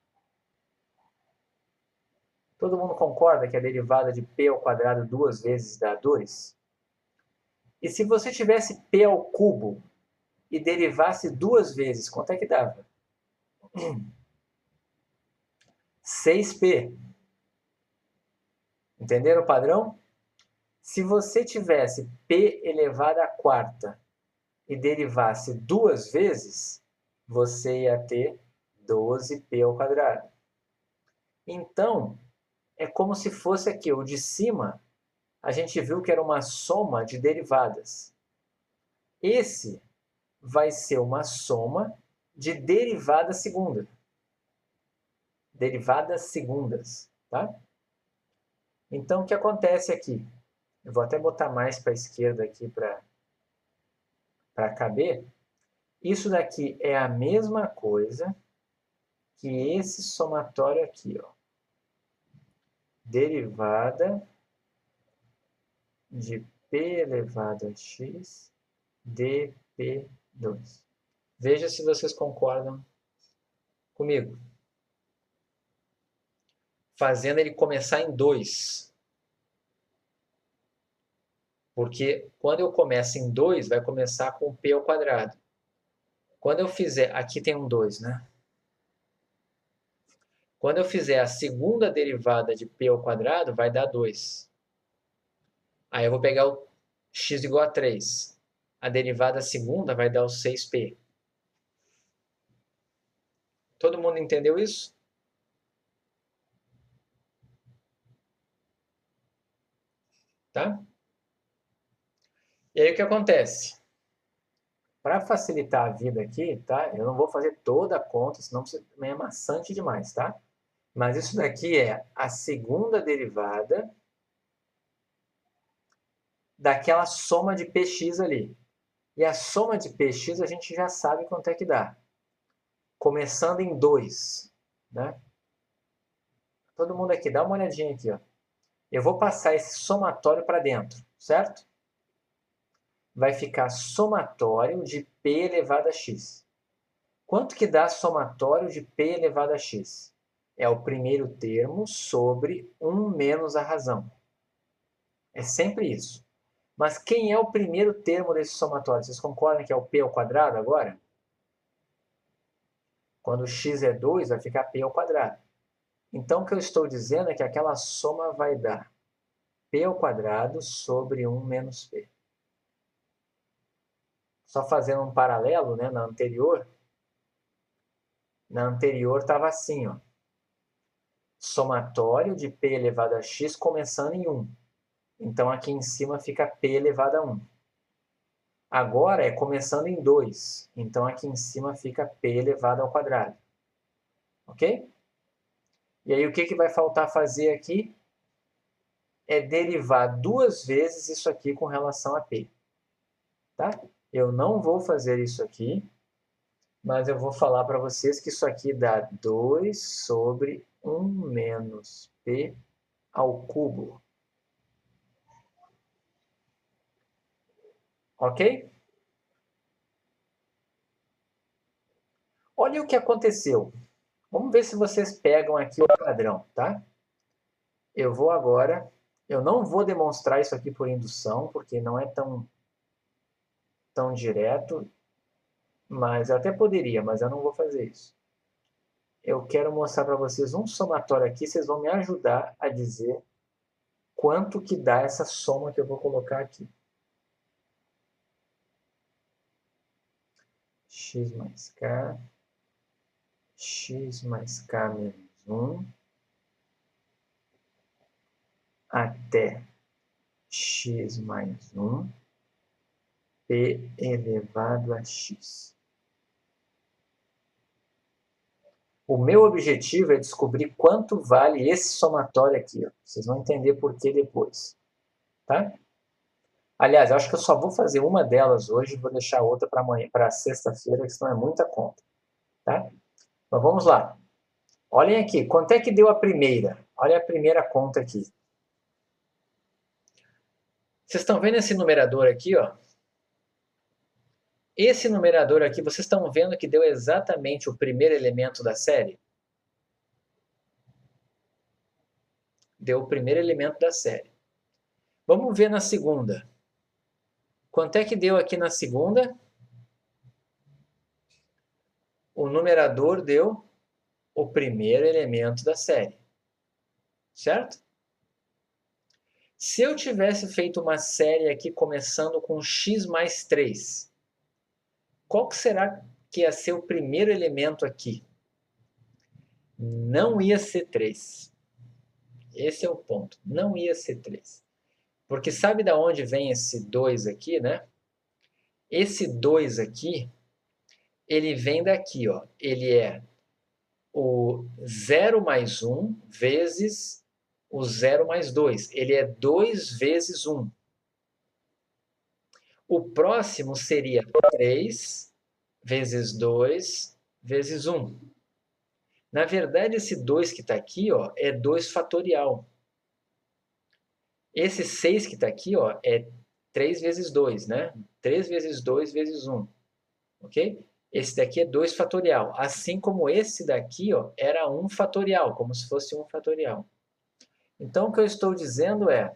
Todo mundo concorda que a derivada de p ao quadrado duas vezes dá 2? E se você tivesse p ao cubo e derivasse duas vezes, quanto é que dava? 6p. Entenderam o padrão? Se você tivesse p elevado à quarta e derivasse duas vezes, você ia ter 12p ao quadrado. Então, é como se fosse aqui, o de cima, a gente viu que era uma soma de derivadas. Esse vai ser uma soma de derivada segunda. Derivadas segundas, tá? Então, o que acontece aqui? Eu vou até botar mais para a esquerda aqui para caber. Isso daqui é a mesma coisa que esse somatório aqui, ó. Derivada de p elevado a x dp2. Veja se vocês concordam comigo. Fazendo ele começar em 2. Porque quando eu começo em 2, vai começar com p ao quadrado. Quando eu fizer... Aqui tem um 2, né? Quando eu fizer a segunda derivada de p ao quadrado, vai dar 2. Aí eu vou pegar o x igual a 3. A derivada segunda vai dar o 6p. Todo mundo entendeu isso? Tá? E aí o que acontece? Para facilitar a vida aqui, tá? Eu não vou fazer toda a conta, senão você também é maçante demais, tá? Mas isso daqui é a segunda derivada daquela soma de px ali. E a soma de px a gente já sabe quanto é que dá. Começando em 2, né? Todo mundo aqui, dá uma olhadinha aqui, ó. Eu vou passar esse somatório para dentro, certo? Vai ficar somatório de p elevado a x. Quanto que dá somatório de p elevado a x? É o primeiro termo sobre 1 menos a razão. É sempre isso. Mas quem é o primeiro termo desse somatório? Vocês concordam que é o p ao quadrado agora? Quando x é 2, vai ficar p ao quadrado. Então, o que eu estou dizendo é que aquela soma vai dar p ao quadrado sobre 1 menos p. Só fazendo um paralelo, né, na anterior estava assim, ó. Somatório de p elevado a x começando em 1. Então, aqui em cima fica p elevado a 1. Agora é começando em 2. Então, aqui em cima fica p elevado ao quadrado. Ok? E aí, o que vai faltar fazer aqui? É derivar duas vezes isso aqui com relação a p. Tá? Eu não vou fazer isso aqui, mas eu vou falar para vocês que isso aqui dá 2 sobre 1 menos p ao cubo. Ok? Olha o que aconteceu. Vamos ver se vocês pegam aqui o padrão, tá? Eu vou agora... Eu não vou demonstrar isso aqui por indução, porque não é tão direto, mas eu até poderia, mas eu não vou fazer isso. Eu quero mostrar para vocês um somatório aqui, vocês vão me ajudar a dizer quanto que dá essa soma que eu vou colocar aqui. x mais k menos 1 até x mais 1 p elevado a x. O meu objetivo é descobrir quanto vale esse somatório aqui. Ó. Vocês vão entender por que depois. Tá? Aliás, eu acho que eu só vou fazer uma delas hoje e vou deixar a outra para amanhã, para sexta-feira, que senão é muita conta. Tá? Mas vamos lá. Olhem aqui, quanto é que deu a primeira? Olha a primeira conta aqui. Vocês estão vendo esse numerador aqui, ó? Esse numerador aqui, vocês estão vendo que deu exatamente o primeiro elemento da série? Deu o primeiro elemento da série. Vamos ver na segunda. Quanto é que deu aqui na segunda? O numerador deu o primeiro elemento da série. Certo? Se eu tivesse feito uma série aqui começando com x mais 3, qual que será que ia ser o primeiro elemento aqui? Não ia ser 3. Esse é o ponto. Não ia ser 3. Porque sabe de onde vem esse 2 aqui, né? Esse 2 aqui, ele vem daqui, ó. Ele é o 0 mais 1 vezes o 0 mais 2. Ele é 2 vezes 1. O próximo seria 3 vezes 2 vezes 1. Na verdade, esse 2 que está aqui, ó, é 2 fatorial. Esse 6 que está aqui, ó, é 3 vezes 2, né? 3 vezes 2 vezes 1. Ok? Esse daqui é 2 fatorial. Assim como esse daqui, ó, era 1 fatorial, como se fosse 1 fatorial. Então, o que eu estou dizendo é,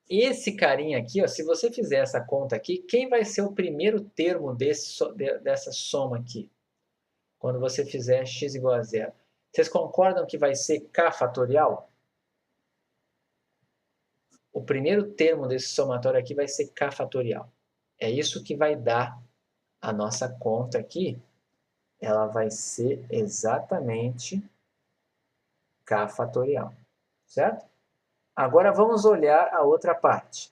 esse carinha aqui, ó, se você fizer essa conta aqui, quem vai ser o primeiro termo dessa soma aqui? Quando você fizer x igual a 0. Vocês concordam que vai ser k fatorial? O primeiro termo desse somatório aqui vai ser k fatorial. É isso que vai dar a nossa conta aqui. Ela vai ser exatamente k fatorial. Certo? Agora vamos olhar a outra parte.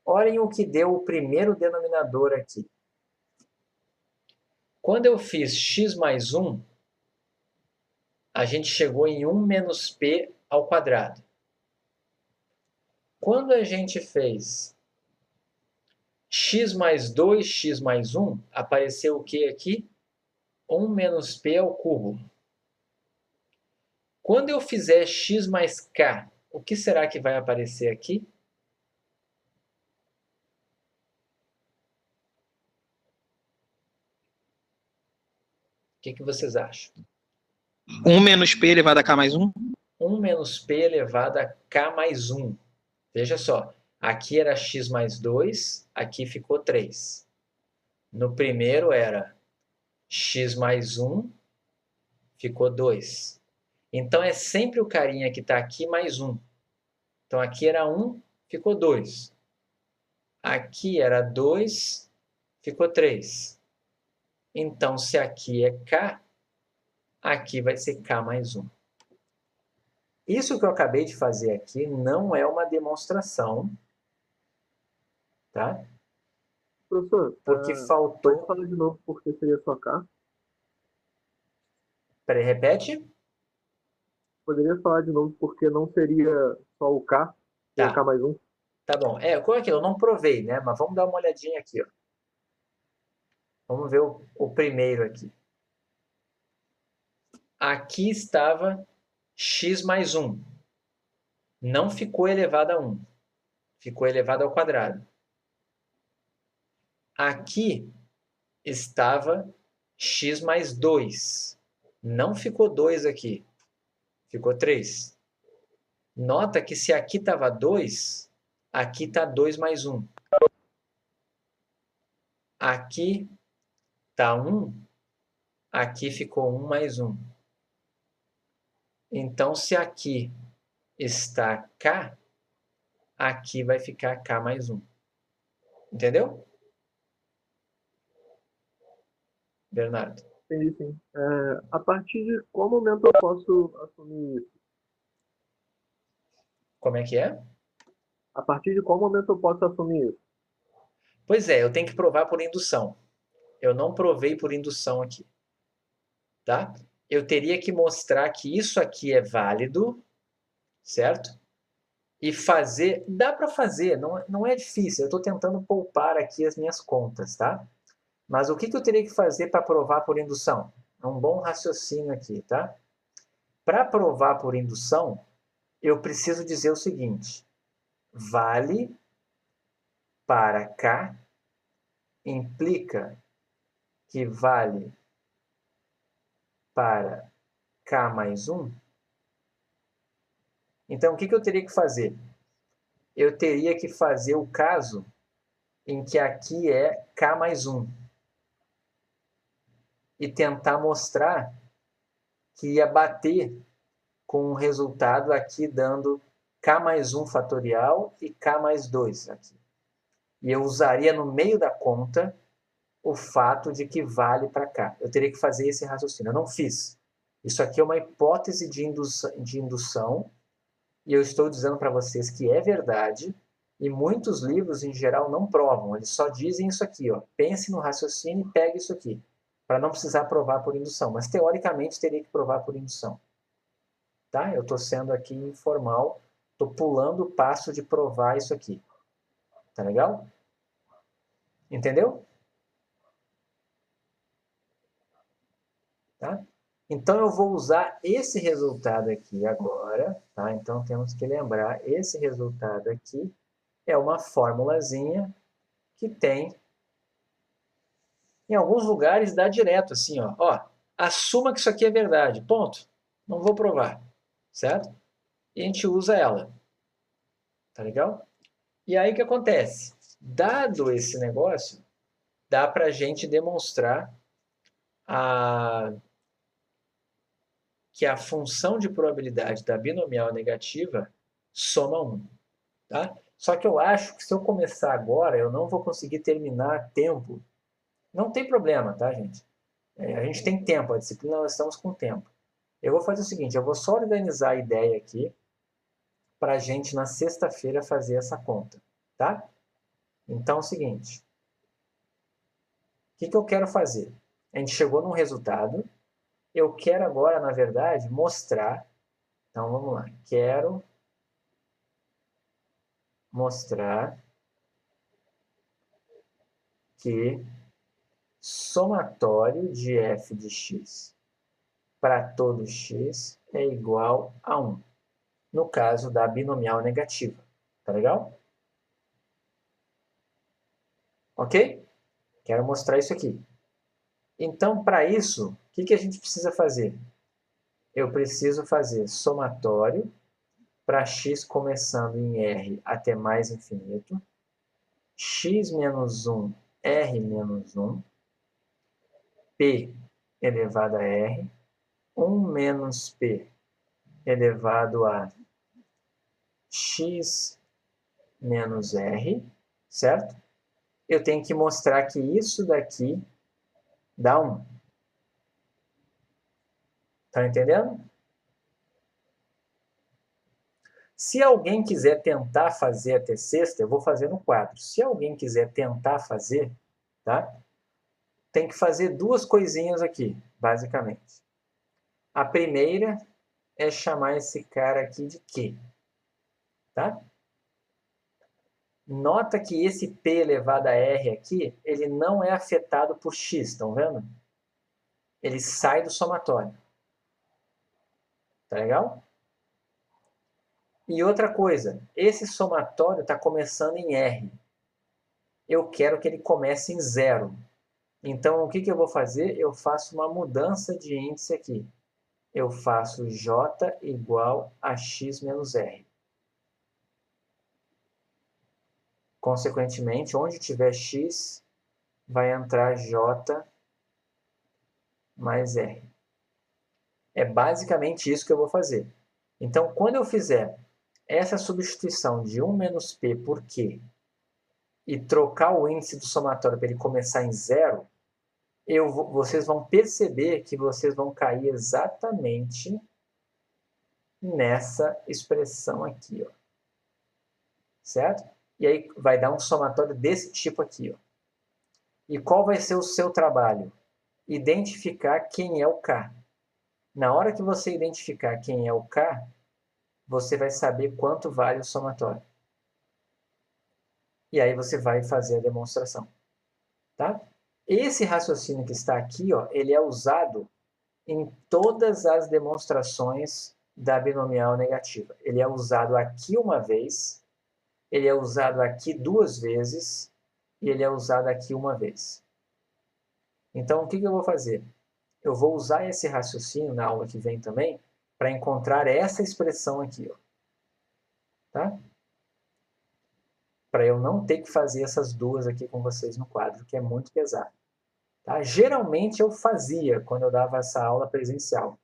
Olhem o que deu o primeiro denominador aqui. Quando eu fiz x mais 1, a gente chegou em 1 menos p ao quadrado. Quando a gente fez x mais 2, x mais 1, apareceu o que aqui? 1 menos p ao cubo. Quando eu fizer x mais k, o que será que vai aparecer aqui? O que vocês acham? 1 menos p elevado a k mais 1? 1 menos p elevado a k mais 1. Veja só, aqui era x mais 2, aqui ficou 3. No primeiro era x mais 1, ficou 2. Então, é sempre o carinha que está aqui mais 1. Então, aqui era 1, ficou 2. Aqui era 2, ficou 3. Então, se aqui é k, aqui vai ser k mais 1. Isso que eu acabei de fazer aqui não é uma demonstração, tá? Professor, Porque pode faltou... falar de novo porque seria só K? Peraí, repete? Poderia falar de novo porque não seria só o K, seria Tá, K mais 1? tá bom. Como é que eu não provei, né? Mas vamos dar uma olhadinha aqui, ó. Vamos ver o primeiro aqui. Aqui estava x mais 1. Não ficou elevado a 1. Ficou elevado ao quadrado. Aqui estava x mais 2. Não ficou 2 aqui. Ficou 3. Nota que se aqui estava 2, aqui está 2 mais 1. Aqui está 1, aqui ficou 1 mais 1. Então, se aqui está k, aqui vai ficar k mais 1. Entendeu? Bernardo? Entendi, sim. A partir de qual momento eu posso assumir isso? Como é que é? A partir de qual momento eu posso assumir isso? Pois é, eu tenho que provar por indução. Eu não provei por indução aqui, tá? Eu teria que mostrar que isso aqui é válido, certo? E fazer, dá para fazer, não é difícil. Eu estou tentando poupar aqui as minhas contas, tá? Mas o que eu teria que fazer para provar por indução? É um bom raciocínio aqui, tá? Para provar por indução, eu preciso dizer o seguinte: vale para K implica que vale para K mais 1. Então, o que eu teria que fazer? Eu teria que fazer o caso em que aqui é K mais 1 e tentar mostrar que ia bater com o resultado aqui dando K mais 1 fatorial e K mais 2 aqui. E eu usaria no meio da conta o fato de que vale para cá. Eu teria que fazer esse raciocínio. Eu não fiz. Isso aqui é uma hipótese de indução e eu estou dizendo para vocês que é verdade e muitos livros, em geral, não provam. Eles só dizem isso aqui. Ó. Pense no raciocínio e pegue isso aqui, para não precisar provar por indução. Mas, teoricamente, teria que provar por indução. Tá? Eu estou sendo aqui informal, estou pulando o passo de provar isso aqui. Tá legal? Entendeu? Tá? Então, eu vou usar esse resultado aqui agora. Tá? Então, temos que lembrar, esse resultado aqui é uma formulazinha que tem, em alguns lugares, dá direto assim, ó, assuma que isso aqui é verdade, ponto. Não vou provar, certo? E a gente usa ela. Tá legal? E aí o que acontece? Dado esse negócio, dá para a gente demonstrar que a função de probabilidade da binomial negativa soma 1. Tá? Só que eu acho que se eu começar agora, eu não vou conseguir terminar a tempo. Não tem problema, tá, gente? A gente tem tempo, a disciplina nós estamos com tempo. Eu vou fazer o seguinte, eu vou só organizar a ideia aqui para a gente, na sexta-feira, fazer essa conta. Tá? Então é o seguinte, o que eu quero fazer? A gente chegou num resultado, eu quero agora, na verdade, mostrar. Então vamos lá. Quero mostrar que somatório de f de x para todo x é igual a 1. No caso da binomial negativa. Tá legal? Ok? Quero mostrar isso aqui. Então, para isso, o que a gente precisa fazer? Eu preciso fazer somatório para x começando em R até mais infinito, x menos 1, R menos 1, P elevado a R, 1 menos P elevado a x menos R, certo? Eu tenho que mostrar que isso daqui dá 1. Tá entendendo? Se alguém quiser tentar fazer até sexta, eu vou fazer no quadro. Se alguém quiser tentar fazer, tá? Tem que fazer duas coisinhas aqui, basicamente. A primeira é chamar esse cara aqui de Q. Tá? Nota que esse P elevado a R aqui, ele não é afetado por X, estão vendo? Ele sai do somatório. Tá legal? E outra coisa, esse somatório está começando em R. Eu quero que ele comece em 0. Então, o que eu vou fazer? Eu faço uma mudança de índice aqui. Eu faço J igual a X menos R. Consequentemente, onde tiver X, vai entrar J mais R. É basicamente isso que eu vou fazer. Então, quando eu fizer essa substituição de 1 menos P por Q e trocar o índice do somatório para ele começar em 0, vocês vão perceber que vocês vão cair exatamente nessa expressão aqui, ó. Certo? E aí vai dar um somatório desse tipo aqui, ó. E qual vai ser o seu trabalho? Identificar quem é o K. Na hora que você identificar quem é o K, você vai saber quanto vale o somatório. E aí você vai fazer a demonstração. Tá? Esse raciocínio que está aqui, ó, ele é usado em todas as demonstrações da binomial negativa. Ele é usado aqui uma vez, ele é usado aqui 2 vezes e ele é usado aqui uma vez. Então, o que eu vou fazer? Eu vou usar esse raciocínio na aula que vem também para encontrar essa expressão aqui, ó. Tá? Para eu não ter que fazer essas duas aqui com vocês no quadro, que é muito pesado. Tá? Geralmente eu fazia quando eu dava essa aula presencial,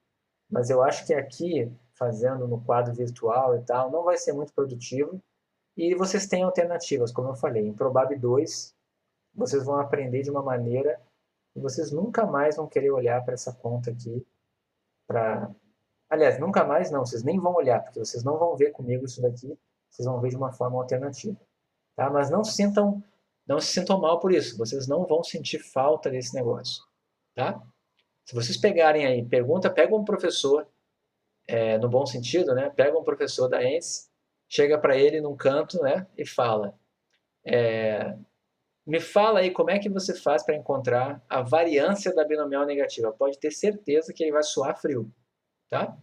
mas eu acho que aqui, fazendo no quadro virtual e tal, não vai ser muito produtivo. E vocês têm alternativas, como eu falei. Em Probab 2, vocês vão aprender de uma maneira que vocês nunca mais vão querer olhar para essa conta aqui. Aliás, nunca mais não, vocês nem vão olhar, porque vocês não vão ver comigo isso daqui, vocês vão ver de uma forma alternativa. Tá? Mas não se sintam mal por isso, vocês não vão sentir falta desse negócio. Tá? Se vocês pegarem aí, pega um professor, no bom sentido, né? Pega um professor da ENSE, chega para ele num canto, né? E fala, me fala aí como é que você faz para encontrar a variância da binomial negativa. Pode ter certeza que ele vai suar frio, tá?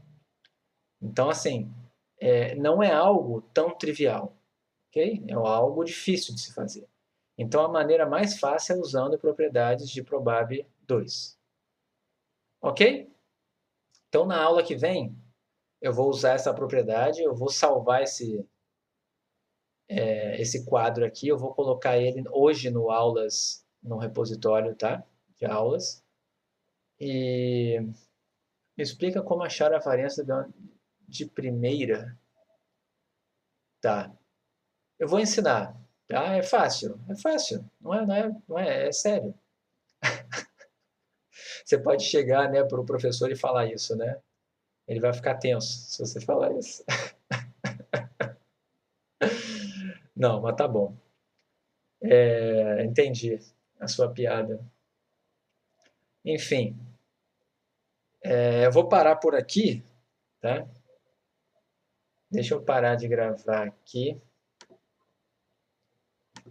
Então, assim, não é algo tão trivial, ok? É algo difícil de se fazer. Então, a maneira mais fácil é usando propriedades de Probab 2. Ok? Então, na aula que vem, eu vou usar essa propriedade, eu vou salvar esse quadro aqui, eu vou colocar ele hoje no repositório, tá? De aulas. E me explica como achar a variância de primeira. Tá. Eu vou ensinar. Tá? É fácil. É fácil. É sério. Você pode chegar, né, para o professor e falar isso, né? Ele vai ficar tenso se você falar isso. Não, mas tá bom. Entendi a sua piada. Enfim, eu vou parar por aqui, tá? Deixa eu parar de gravar aqui.